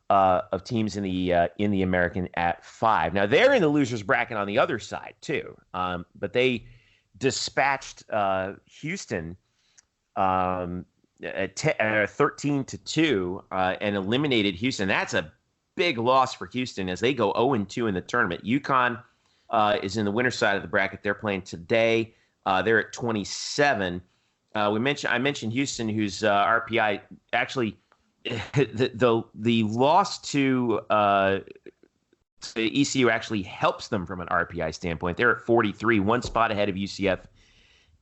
of teams in the American at 5. Now, they're in the losers bracket on the other side, too. But they dispatched Houston at 13-2 and eliminated Houston. That's a big loss for Houston as they go 0-2 in the tournament. UConn is in the winner's side of the bracket. They're playing today. They're at 27. I mentioned Houston, whose RPI actually the loss to ECU actually helps them from an RPI standpoint. They're at 43, one spot ahead of UCF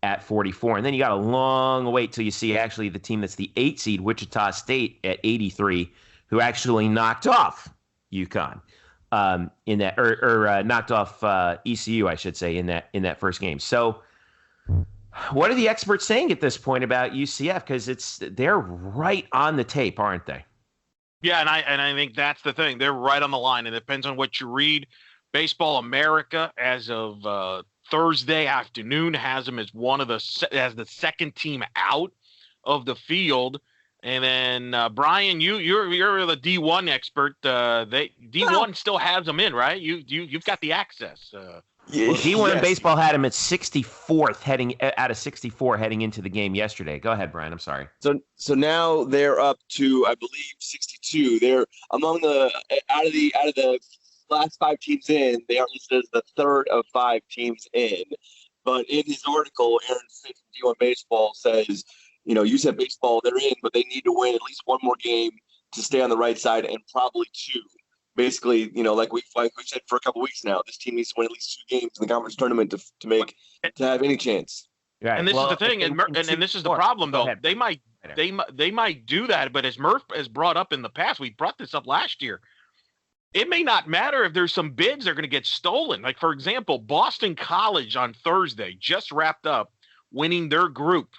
at 44. And then you got a long wait till you see actually the team that's the 8 seed, Wichita State, at 83, who actually knocked off UConn in that, or knocked off ECU, I should say, in that first game. So what are the experts saying at this point about UCF? Because they're right on the tape, aren't they? Yeah, and I think that's the thing. They're right on the line. It depends on what you read. Baseball America, as of Thursday afternoon, has them as as the second team out of the field. And then Brian, you're the D1 expert. D1 still has them in, right? You've got the access. D1 baseball had him at 64th out of 64 heading into the game yesterday. Go ahead, Brian. I'm sorry. So now they're up to, I believe, 62. They're among out of the last 5 teams in. They are listed as the 3rd of 5 teams in. But in his article, Aaron Fitz from D1 Baseball says, UCF baseball, they're in, but they need to win at least one more game to stay on the right side, and probably 2. Basically, like we've said for a couple weeks now, this team needs to win at least 2 games in the conference tournament to have any chance. Right. And this is the thing, and this is the problem, though. They might do that, but as Murph has brought up in the past, we brought this up last year. It may not matter if there's some bids that are going to get stolen. Like, for example, Boston College on Thursday just wrapped up winning their group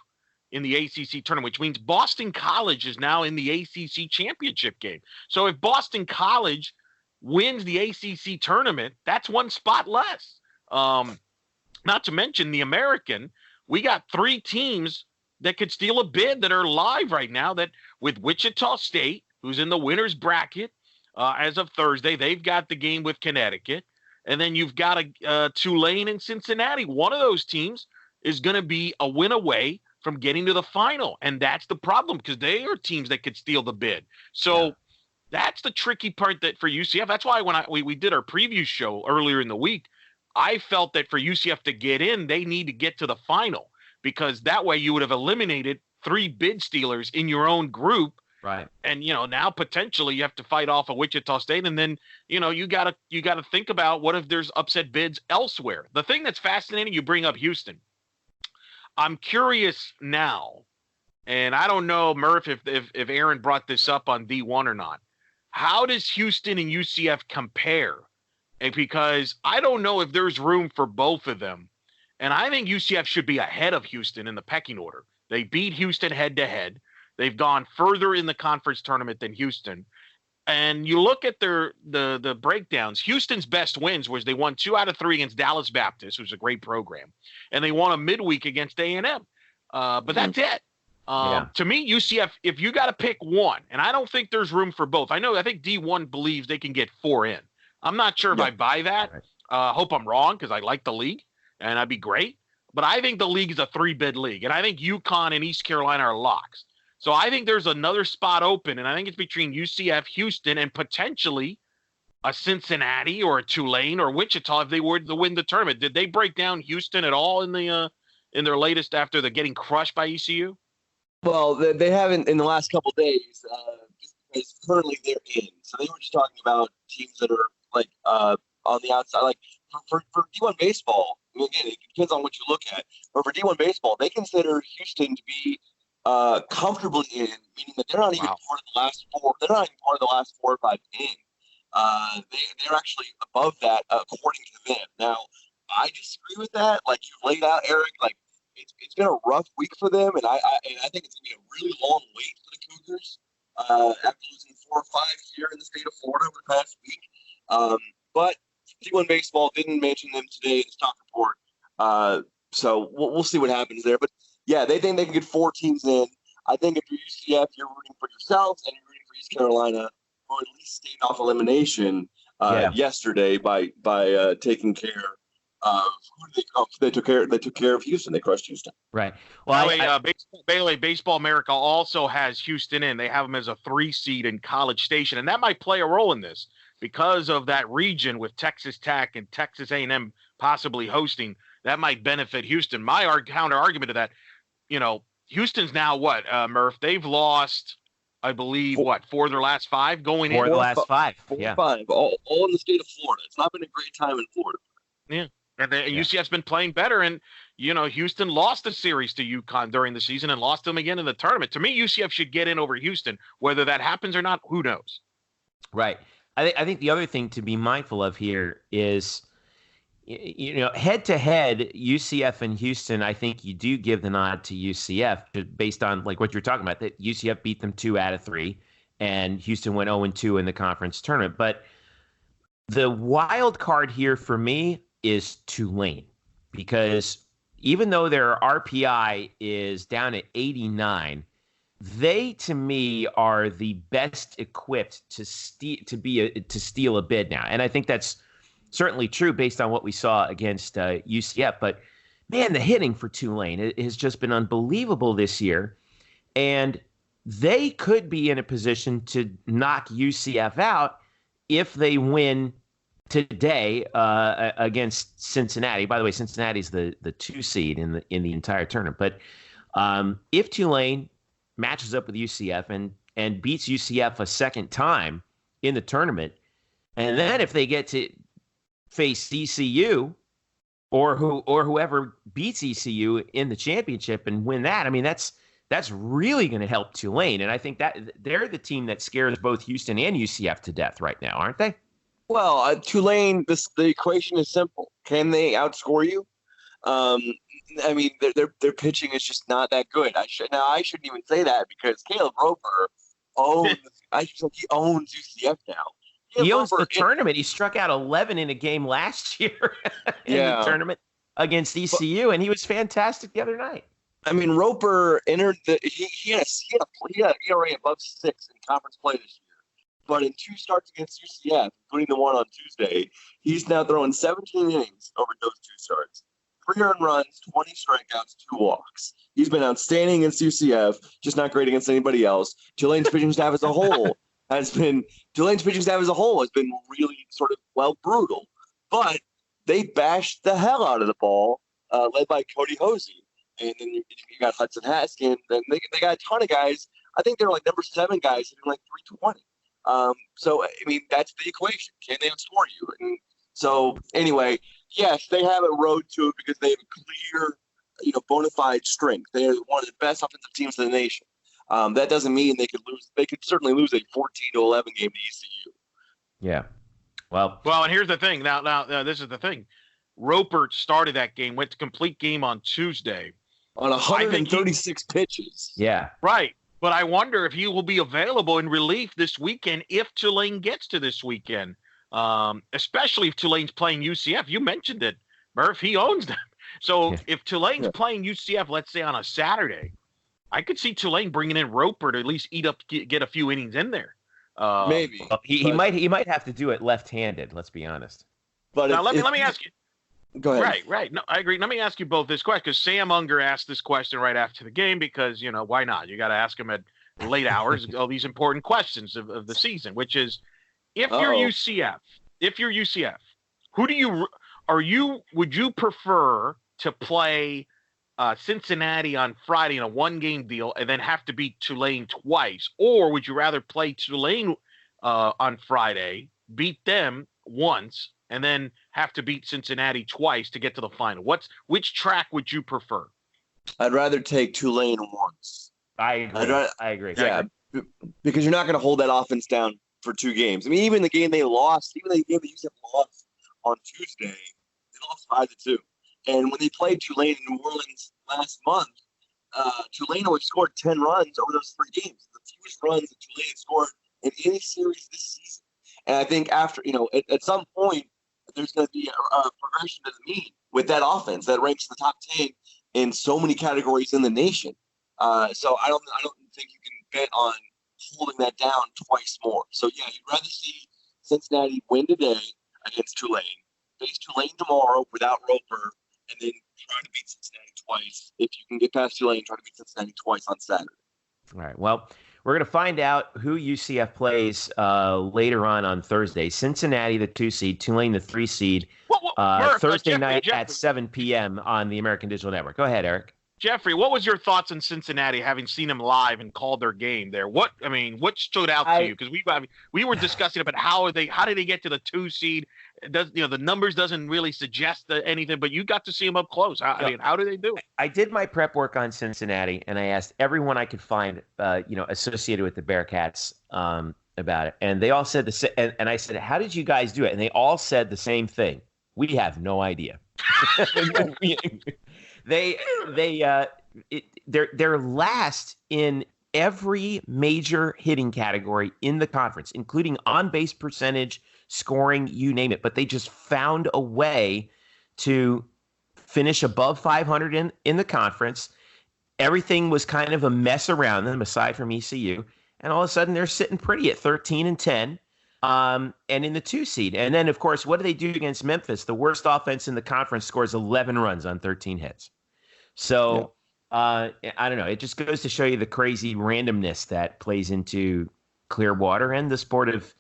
in the ACC tournament, which means Boston College is now in the ACC championship game. So if Boston College wins the ACC tournament, that's 1 spot less. Not to mention the American, we got 3 teams that could steal a bid that are live right now, that with Wichita State, who's in the winner's bracket as of Thursday, they've got the game with Connecticut. And then you've got Tulane and Cincinnati. One of those teams is going to be a win away from getting to the final. And that's the problem, because they are teams that could steal the bid. So that's the tricky part that for UCF. That's why when we did our preview show earlier in the week, I felt that for UCF to get in, they need to get to the final, because that way you would have eliminated 3 bid stealers in your own group. Right. And, now potentially you have to fight off a Wichita State. And then, you gotta think about what if there's upset bids elsewhere. The thing that's fascinating, you bring up Houston. I'm curious now, and I don't know, Murph, if Aaron brought this up on D1 or not. How does Houston and UCF compare? And because I don't know if there's room for both of them. And I think UCF should be ahead of Houston in the pecking order. They beat Houston head-to-head. They've gone further in the conference tournament than Houston. And you look at the breakdowns. Houston's best wins was they won 2 out of 3 against Dallas Baptist, which was a great program, and they won a midweek against A&M. But that's it. To me, UCF, if you got to pick one, and I don't think there's room for both. I think D1 believes they can get 4 in. I'm not sure if I buy that. Hope I'm wrong because I like the league, and that'd be great. But I think the league is a 3-bid league, and I think UConn and East Carolina are locks. So I think there's another spot open, and I think it's between UCF, Houston, and potentially a Cincinnati or a Tulane or Wichita if they were to win the tournament. Did they break down Houston at all in their latest after the getting crushed by ECU? Well, they haven't in the last couple of days, just because currently they're in. So they were just talking about teams that are like on the outside. Like for D1 baseball, I mean, again, it depends on what you look at. But for D1 baseball, they consider Houston to be comfortably in, meaning that they're not even part of the last 4. They're not even part of the last 4 or 5 in. They're actually above that according to them. Now, I disagree with that. Like you laid out, Eric. Like it's been a rough week for them, and I think it's gonna be a really long wait for the Cougars after losing 4 or 5 here in the state of Florida over the past week. But D1 baseball didn't mention them today in the stock report, so we'll see what happens there. But yeah, they think they can get 4 teams in. I think if you're UCF, you're rooting for yourselves, and you're rooting for East Carolina, who at least stayed off elimination yesterday by taking care of who they took care. They took care of Houston. They crushed Houston. Right. Well, Baseball America also has Houston in. They have them as a 3 seed in College Station, and that might play a role in this because of that region with Texas Tech and Texas A&M possibly hosting. That might benefit Houston. My counter argument to that, Houston's now what, Murph? They've lost, I believe, 4 of their last 5 going in? 4 of the last 5. 4 or 5, all in the state of Florida. It's not been a great time in Florida. Yeah. And UCF's been playing better, and Houston lost a series to UConn during the season and lost them again in the tournament. To me, UCF should get in over Houston. Whether that happens or not, who knows? Right. I think the other thing to be mindful of here is, head to head, UCF and Houston. I think you do give the nod to UCF based on like what you're talking about. That UCF beat them 2 out of 3, and Houston went 0-2 in the conference tournament. But the wild card here for me is Tulane, because even though their RPI is down at 89, they to me are the best equipped to steal a bid now, and I think that's certainly true based on what we saw against UCF. But man, the hitting for Tulane has just been unbelievable this year, and they could be in a position to knock UCF out if they win today against Cincinnati. By the way, Cincinnati's the 2 seed in the entire tournament. But if Tulane matches up with UCF and beats UCF a second time in the tournament, and then if they get to face ECU or whoever beats ECU in the championship and win that, I mean that's really going to help Tulane. And I think that they're the team that scares both Houston and UCF to death right now, aren't they? Well, Tulane, the equation is simple. Can they outscore you? I mean, their pitching is just not that good. I shouldn't even say that because Caleb Roper owns UCF now. He owns the tournament. He struck out 11 in a game last year in the tournament against ECU, and he was fantastic the other night. I mean, Roper entered he had an ERA above 6 in conference play this year. But in 2 starts against UCF, including the one on Tuesday, he's now throwing 17 innings over those 2 starts. 3 earned runs, 20 strikeouts, 2 walks. He's been outstanding against UCF, just not great against anybody else. Tulane's pitching staff as a whole has been really sort of, brutal. But they bashed the hell out of the ball, led by Cody Hosey. And then you got Hudson Haskin. Then they got a ton of guys. I think they're like number 7 guys hitting like 320. So, I mean, that's the equation. Can they outscore you? And so, anyway, yes, they have a road to it because they have a clear, bona fide strength. They are one of the best offensive teams in the nation. That doesn't mean they could lose. They could certainly lose a 14-11 game to ECU. Yeah. Well, and here's the thing. Now, this is the thing. Roper started that game, went to complete game on Tuesday. On 136 pitches. Yeah. Right. But I wonder if he will be available in relief this weekend if Tulane gets to this weekend, especially if Tulane's playing UCF. You mentioned it, Murph. He owns them. So if Tulane's playing UCF, let's say on a Saturday, I could see Tulane bringing in Roper to at least get a few innings in there. Maybe he might have to do it left-handed. Let's be honest. But now let me ask you. Go ahead. Right. No, I agree. Let me ask you both this question, because Sam Unger asked this question right after the game, because, why not? You got to ask him at late hours all these important questions of the season, which is, if you're UCF, would you prefer to play Cincinnati on Friday in a one-game deal and then have to beat Tulane twice, or would you rather play Tulane on Friday, beat them once, and then have to beat Cincinnati twice to get to the final? Which track would you prefer? I'd rather take Tulane once. I agree. Yeah, because you're not going to hold that offense down for 2 games. I mean, even the game they lost, UCF lost on Tuesday, they lost 5-2. And when they played Tulane in New Orleans last month, Tulane only scored 10 runs over those 3 games. The fewest runs that Tulane scored in any series this season. And I think after, at some point, there's going to be a progression to the mean with that offense that ranks the top 10 in so many categories in the nation. So I don't think you can bet on holding that down twice more. So yeah, you'd rather see Cincinnati win today against Tulane, face Tulane tomorrow without Roper, and then try to beat Cincinnati twice. If you can get past Tulane, try to beat Cincinnati twice on Saturday. All right. Well, we're going to find out who UCF plays later on Thursday. Cincinnati, the 2 seed, Tulane, the 3 seed, Thursday night at 7 p.m. on the American Digital Network. Go ahead, Eric. Jeffrey, what was your thoughts on Cincinnati, having seen them live and called their game there? What stood out to you? Because we were discussing about how did they get to the 2 seed? The numbers doesn't really suggest anything, but you got to see them up close. How do they do it? I did my prep work on Cincinnati, and I asked everyone I could find, associated with the Bearcats, about it, and they all said the same. And I said, "How did you guys do it?" And they all said the same thing: "We have no idea." They're last in every major hitting category in the conference, including on-base percentage, scoring, you name it. But they just found a way to finish above 500 in the conference. Everything was kind of a mess around them, aside from ECU. And all of a sudden, they're sitting pretty at 13-10. And in the 2 seed. And then, of course, what do they do against Memphis? The worst offense in the conference scores 11 runs on 13 hits. So, I don't know. It just goes to show you the crazy randomness that plays into Clearwater and the sport of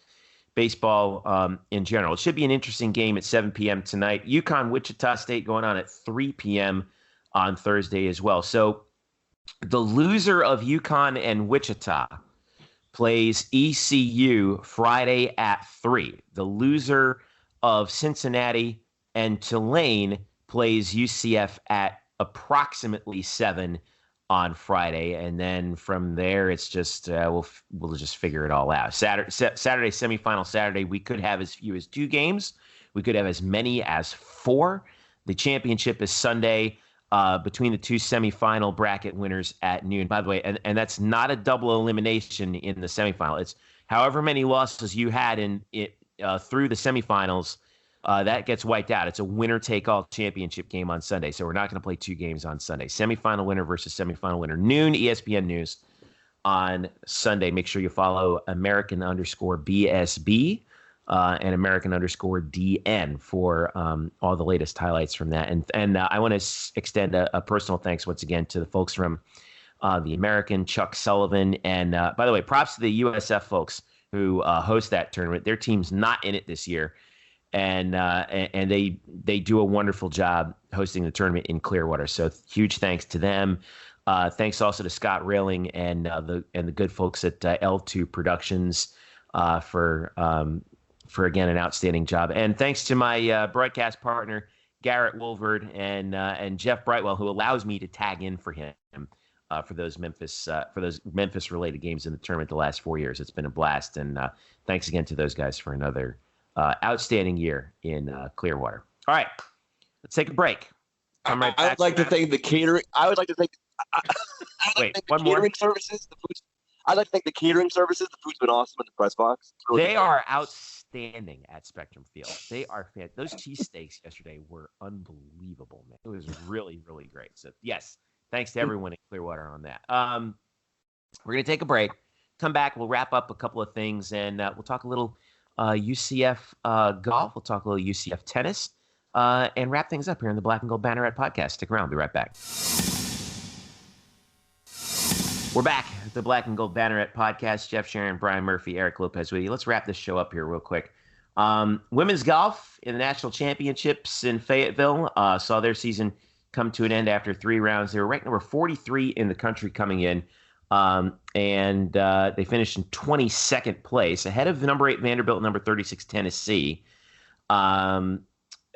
baseball in general. It should be an interesting game at 7 p.m. tonight. UConn-Wichita State going on at 3 p.m. on Thursday as well. So the loser of UConn and Wichita plays ECU Friday at 3. The loser of Cincinnati and Tulane plays UCF at approximately 7 on Friday. And then from there, it's just we'll just figure it all out. Saturday semifinal Saturday, we could have as few as 2 games. We could have as many as 4. The championship is Sunday. Between the 2 semifinal bracket winners at noon. By the way, and that's not a double elimination in the semifinal. It's however many losses you had in it through the semifinals, that gets wiped out. It's a winner-take-all championship game on Sunday, so we're not going to play 2 games on Sunday. Semifinal winner versus semifinal winner. Noon, ESPN News on Sunday. Make sure you follow American_BSB. And American_DN for all the latest highlights from that. And I want to extend a personal thanks once again to the folks from the American, Chuck Sullivan. And by the way, props to the USF folks who host that tournament. Their team's not in it this year. And they do a wonderful job hosting the tournament in Clearwater. So huge thanks to them. Thanks also to Scott Railing and the good folks at L2 Productions for again an outstanding job, and thanks to my broadcast partner Garrett Wolverd and Jeff Brightwell, who allows me to tag in for him for those Memphis related games in the tournament the last 4 years. It's been a blast, and thanks again to those guys for another outstanding year in Clearwater. All right, let's take a break. Come right back. I would like to thank the catering. I would like to thank. Wait, the one catering more services. I'd like to thank the catering services. The food's been awesome in the press box. Really They good. are outstanding at Spectrum Field. They are those cheesesteaks yesterday were unbelievable, man. It was really, really great. So yes, thanks to everyone in Clearwater on that. We're gonna take a break. Come back. We'll wrap up a couple of things, and we'll talk a little UCF golf. We'll talk a little UCF tennis, and wrap things up here in the Black and Gold Banneret Podcast. Stick around. We'll be right back. We're back at the Black and Gold Banneret Podcast. Jeff Sharon, Brian Murphy, Eric Lopez with you. Let's wrap this show up here real quick. Women's golf in the national championships in Fayetteville saw their season come to an end after 3 rounds. They were ranked number 43 in the country coming in, and they finished in 22nd place, ahead of number 8 Vanderbilt, number 36 Tennessee.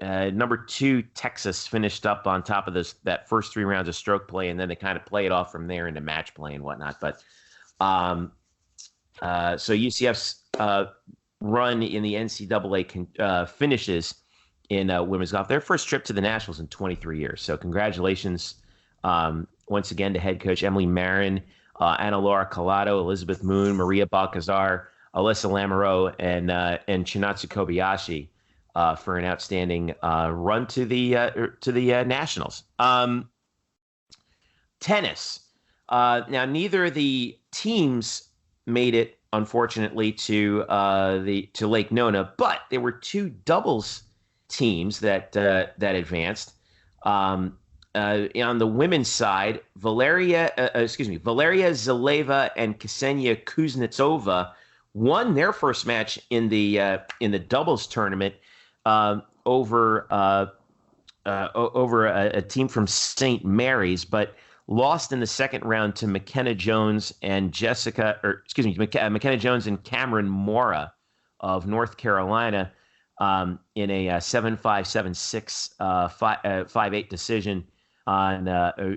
Number 2 Texas finished up on top of that first 3 rounds of stroke play, and then they kind of play it off from there into match play and whatnot. But so UCF's run in the NCAA finishes in women's golf. Their first trip to the Nationals in 23 years. So congratulations once again to head coach Emily Marin, Ana Laura Collado, Elizabeth Moon, Maria Balcazar, Alyssa Lamoureux, and Chinatsu Kobayashi. For an outstanding run to the Nationals. Tennis. Now, neither of the teams made it, unfortunately, to Lake Nona, but there were 2 doubles teams that advanced. On the women's side, Valeria Zaleva and Ksenia Kuznetsova won their first match in the doubles tournament. Over a team from St. Mary's, but lost in the second round to McKenna Jones and McKenna Jones and Cameron Mora of North Carolina in a 7-5, 7-6, 5-8 decision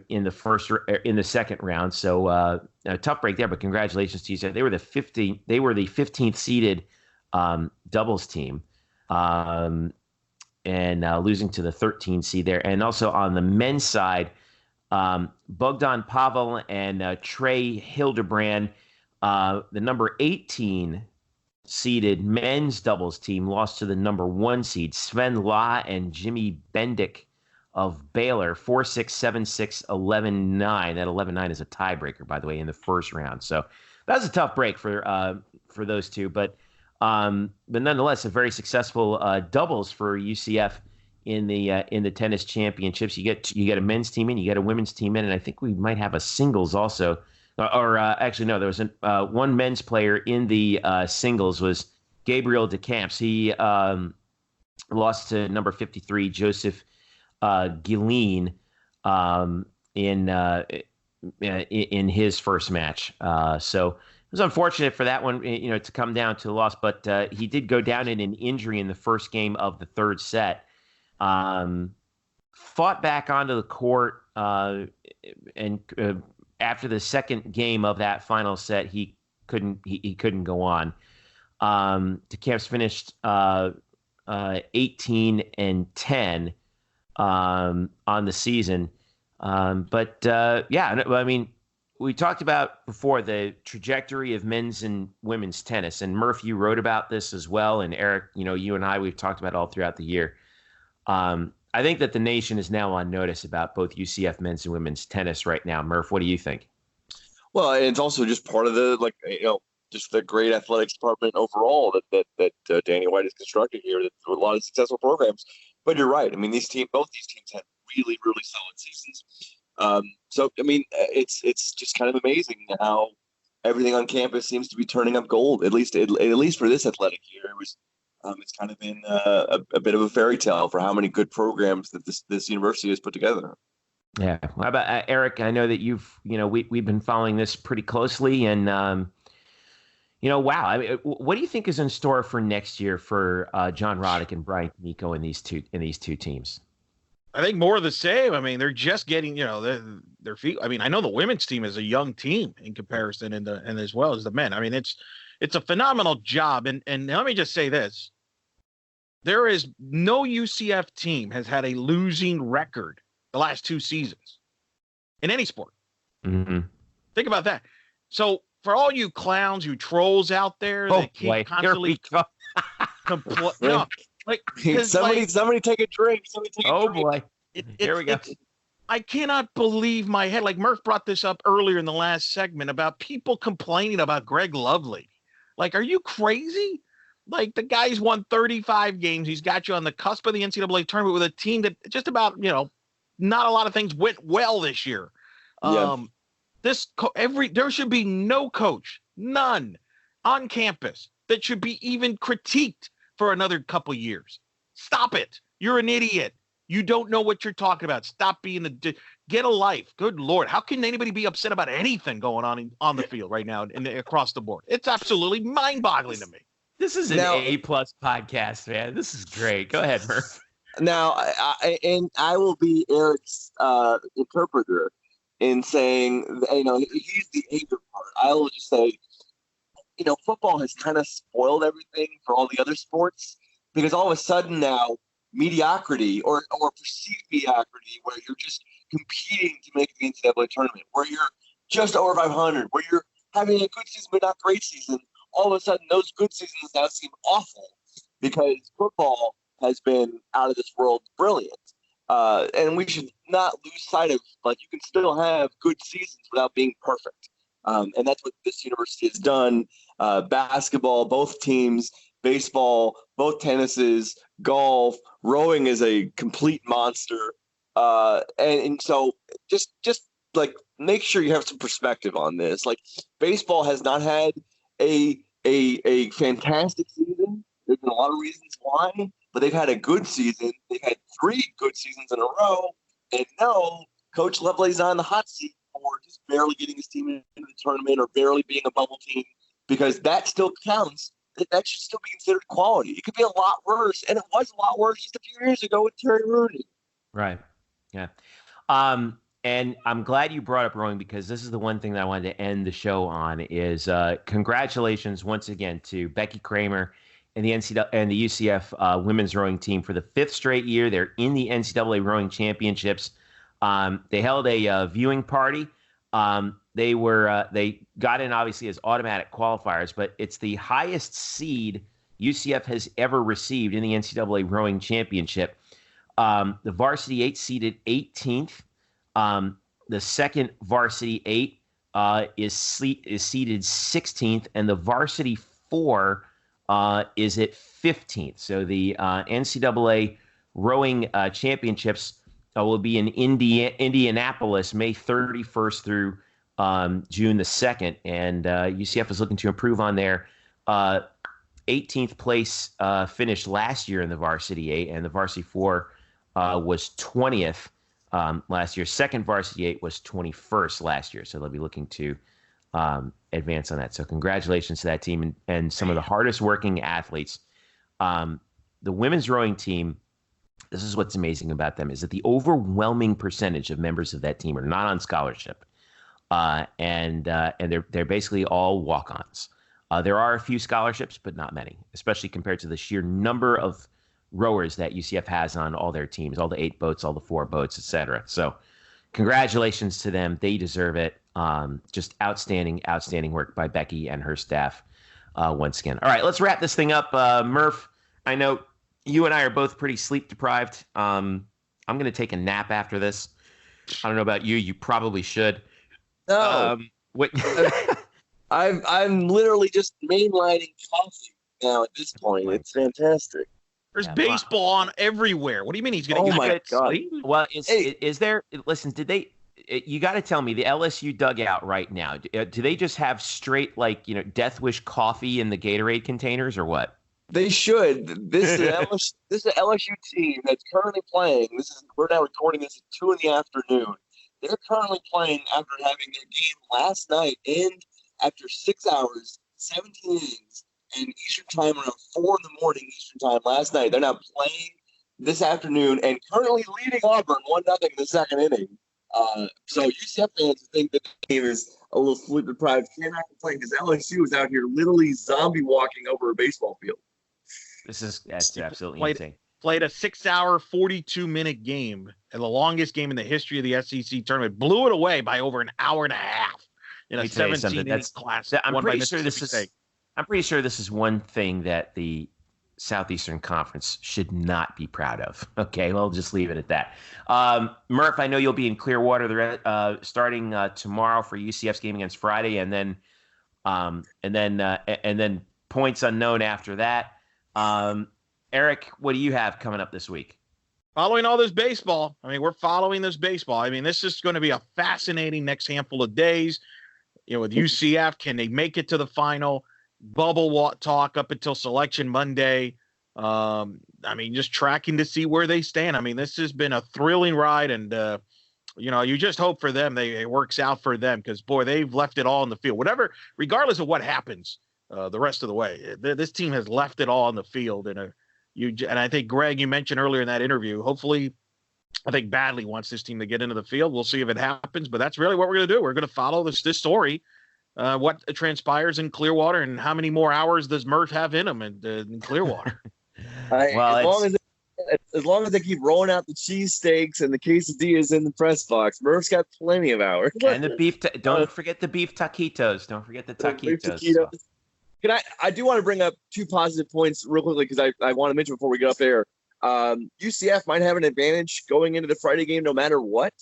in the second round. So a tough break there, but congratulations to you. They were the 15th seeded doubles team. And losing to the 13 seed there. And also on the men's side, Bogdan Pavel and Trey Hildebrand, the number 18 seeded men's doubles team, lost to the number 1 seed, Sven Law and Jimmy Bendick of Baylor, 4-6, 7-6, 11-9. That 11-9 is a tiebreaker, by the way, in the first round. So that was a tough break for those two, but nonetheless, a very successful doubles for UCF in the tennis championships. You get a men's team in, you get a women's team in, and I think we might have a singles also. Actually, no, there was one men's player in the singles was Gabriel DeCamps. He lost to number 53 Joseph Guilleen in his first match. So. It was unfortunate for that one, to come down to a loss, but he did go down in an injury in the first game of the third set. Fought back onto the court, and after the second game of that final set, he couldn't go on. DeCamps finished 18-10 on the season, we talked about before the trajectory of men's and women's tennis, and Murph, you wrote about this as well, and Eric, you and I, we've talked about it all throughout the year. I think that the nation is now on notice about both UCF men's and women's tennis right now. Murph, what do you think? Well, it's also just part of the just the great athletics department overall that Danny White has constructed here. That a lot of successful programs. But you're right. I mean, both these teams had really, really solid seasons. It's just kind of amazing how everything on campus seems to be turning up gold. At least for this athletic year, it's kind of been a bit of a fairy tale for how many good programs that this university has put together. Yeah. How about Eric? I know that we've been following this pretty closely, and wow. I mean, what do you think is in store for next year for John Roddick and Brian Nico in these two teams? I think more of the same. I mean, they're just getting, their feet. I mean, I know the women's team is a young team in comparison, and as well as the men. I mean, it's a phenomenal job. And let me just say this: there is no UCF team has had a losing record the last 2 seasons in any sport. Mm-hmm. Think about that. So for all you clowns, you trolls out there that keep constantly somebody take a drink. Here we go. I cannot believe my head. Like Murph brought this up earlier in the last segment about people complaining about Greg Lovely. Like, are you crazy? Like, the guy's won 35 games. He's got you on the cusp of the NCAA tournament with a team that just about, not a lot of things went well this year. Yeah. There should be no coach, none on campus that should be even critiqued for another couple years. Stop it. You're an idiot. You don't know what you're talking about. Stop being get a life. Good Lord. How can anybody be upset about anything going on the field right now and across the board? It's absolutely mind-boggling to me. This is an A+ podcast, man. This is great. Go ahead, Murph. Now, I will be Eric's interpreter in saying, he's the anger part. I will just say, football has kind of spoiled everything for all the other sports, because all of a sudden now mediocrity or perceived mediocrity, where you're just competing to make the NCAA tournament, where you're just over 500, where you're having a good season but not great season, all of a sudden those good seasons now seem awful because football has been out of this world brilliant. And we should not lose sight of, you can still have good seasons without being perfect. And that's what this university has done. Basketball, both teams, baseball, both tennises, golf, rowing is a complete monster. And so just make sure you have some perspective on this. Like, baseball has not had a fantastic season. There's been a lot of reasons why, but they've had a good season. They've had 3 good seasons in a row. And no, Coach Lovely's on the hot seat for just barely getting his team into the tournament or barely being a bubble team, because that still counts. That should still be considered quality. It could be a lot worse, and it was a lot worse just a few years ago with Terry Rooney. Right. Yeah. And I'm glad you brought up rowing, because this is the one thing that I wanted to end the show on is congratulations once again to Becky Kramer and the UCF women's rowing team for the 5th straight year. They're in the NCAA rowing championships. They held a viewing party. They got in obviously as automatic qualifiers, but it's the highest seed UCF has ever received in the NCAA rowing championship. The varsity 8 seeded 18th. The second varsity 8 is seeded 16th, and the varsity 4 is at 15th. So the NCAA rowing championships will be in Indianapolis May 31st through June the 2nd, and UCF is looking to improve on their 18th place finish last year in the varsity 8, and the varsity 4 was 20th last year. Second varsity 8 was 21st last year, so they'll be looking to advance on that. So congratulations to that team and some of the hardest working athletes. The women's rowing team, this is what's amazing about them, is that the overwhelming percentage of members of that team are not on scholarship. And they're basically all walk-ons. There are a few scholarships, but not many, especially compared to the sheer number of rowers that UCF has on all their teams, all the 8 boats, all the 4 boats, etc. So congratulations to them. They deserve it. Just outstanding work by Becky and her staff once again. All right, let's wrap this thing up. Murph, I know you and I are both pretty sleep deprived. I'm going to take a nap after this. I don't know about you. You probably should. No. What? I'm literally just mainlining coffee now at this point. It's fantastic. There's baseball on everywhere. What do you mean he's going to get God. sleep? Well, is there – listen, did they – you got to tell me, the LSU dugout right now, do they just have straight, Death Wish coffee in the Gatorade containers or what? They should. This is an LSU team that's currently playing. We're now recording this at 2 p.m. They're currently playing after having their game last night end after 6 hours, 17 innings, and Eastern time around 4 a.m. Eastern time last night. They're now playing this afternoon and currently leading Auburn 1-0 in the second inning. So UCF fans think that the game is a little sleep deprived cannot complain, because LSU is out here literally zombie walking over a baseball field. That's absolutely insane. Played a 6-hour, 42-minute game, and the longest game in the history of the SEC tournament. Blew it away by over an hour and a half. in a 17-inning class. I'm pretty sure this is one thing that the Southeastern Conference should not be proud of. Okay, well, I'll just leave it at that. Murph, I know you'll be in Clearwater starting tomorrow for UCF's game against Friday, and then points unknown after that. Eric, what do you have coming up this week? Following all this baseball. I mean, we're following this baseball. I mean, this is going to be a fascinating next handful of days. With UCF, can they make it to the final? Bubble talk up until selection Monday. I mean, just tracking to see where they stand. I mean, this has been a thrilling ride, and you just hope for them it works out for them, because boy, they've left it all on the field. Regardless of what happens the rest of the way, this team has left it all on the field. And I think, Greg, you mentioned earlier in that interview, hopefully, I think Badley wants this team to get into the field. We'll see if it happens, but that's really what we're going to do. We're going to follow this story. What transpires in Clearwater, and how many more hours does Murph have in him in Clearwater? As long as they keep rolling out the cheesesteaks and the quesadillas in the press box, Murph's got plenty of hours. And the beef. Don't forget the beef taquitos. Don't forget the taquitos. I do want to bring up two positive points real quickly, because I want to mention before we get up there. UCF might have an advantage going into the Friday game no matter what.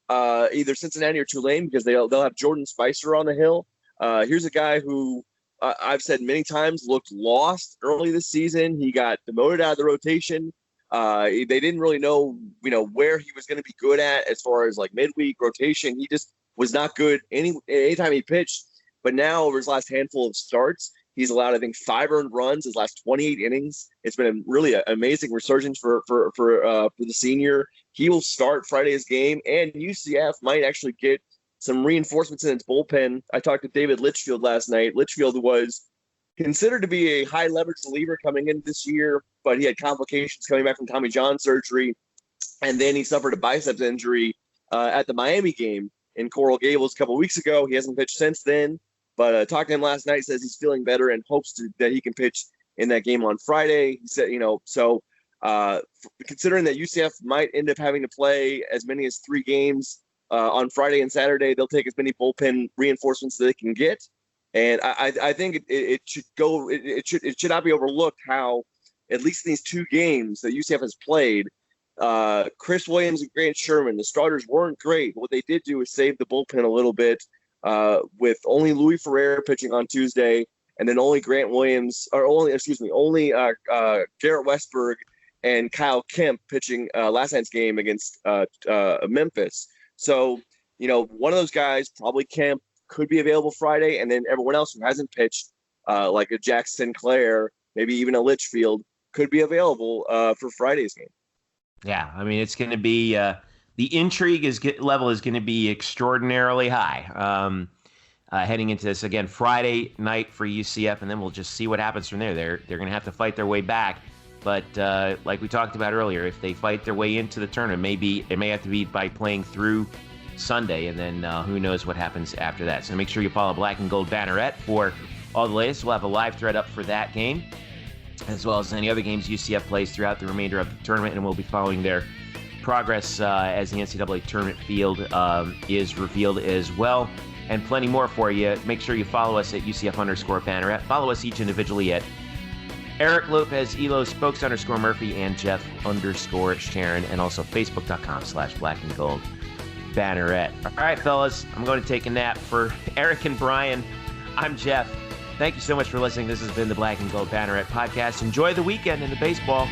Either Cincinnati or Tulane, because they'll have Jordan Spicer on the hill. Here's a guy who I've said many times looked lost early this season. He got demoted out of the rotation. They didn't really know, where he was going to be good at as far as like midweek rotation. He just was not good anytime he pitched. But now over his last handful of starts, he's allowed, I think, 5 earned runs his last 28 innings. It's been really an amazing resurgence for the senior. He will start Friday's game, and UCF might actually get some reinforcements in its bullpen. I talked to David Litchfield last night. Litchfield was considered to be a high leverage reliever coming in this year, but he had complications coming back from Tommy John surgery. And then he suffered a biceps injury at the Miami game in Coral Gables a couple of weeks ago. He hasn't pitched since then, but talked to him last night, says he's feeling better and hopes that he can pitch in that game on Friday. He said, considering that UCF might end up having to play as many as 3 games on Friday and Saturday, they'll take as many bullpen reinforcements that they can get. And I think it should not be overlooked how, at least in these 2 games that UCF has played, Chris Williams and Grant Sherman, the starters weren't great. What they did do is save the bullpen a little bit, with only Louis Ferrer pitching on Tuesday, and then only Garrett Westberg and Kyle Kemp pitching last night's game against Memphis. So, one of those guys, probably Kemp, could be available Friday, and then everyone else who hasn't pitched, like a Jack Sinclair, maybe even a Litchfield, could be available for Friday's game. Yeah, I mean, it's going to be the intrigue level is going to be extraordinarily high heading into this. Again, Friday night for UCF, and then we'll just see what happens from there. They're going to have to fight their way back. But like we talked about earlier, if they fight their way into the tournament, it may have to be by playing through Sunday, and then who knows what happens after that. So make sure you follow Black and Gold Banneret for all the latest. We'll have a live thread up for that game, as well as any other games UCF plays throughout the remainder of the tournament, and we'll be following their progress as the NCAA Tournament field is revealed as well, and plenty more for you. Make sure you follow us at UCF_Banneret. Follow us each individually at Eric Lopez, Elo, Spokes _Murphy, and Jeff_Sharon, and also Facebook.com/Black and Gold Banneret. All right, fellas, I'm going to take a nap. For Eric and Brian, I'm Jeff. Thank you so much for listening. This has been the Black and Gold Banneret Podcast. Enjoy the weekend in the baseball.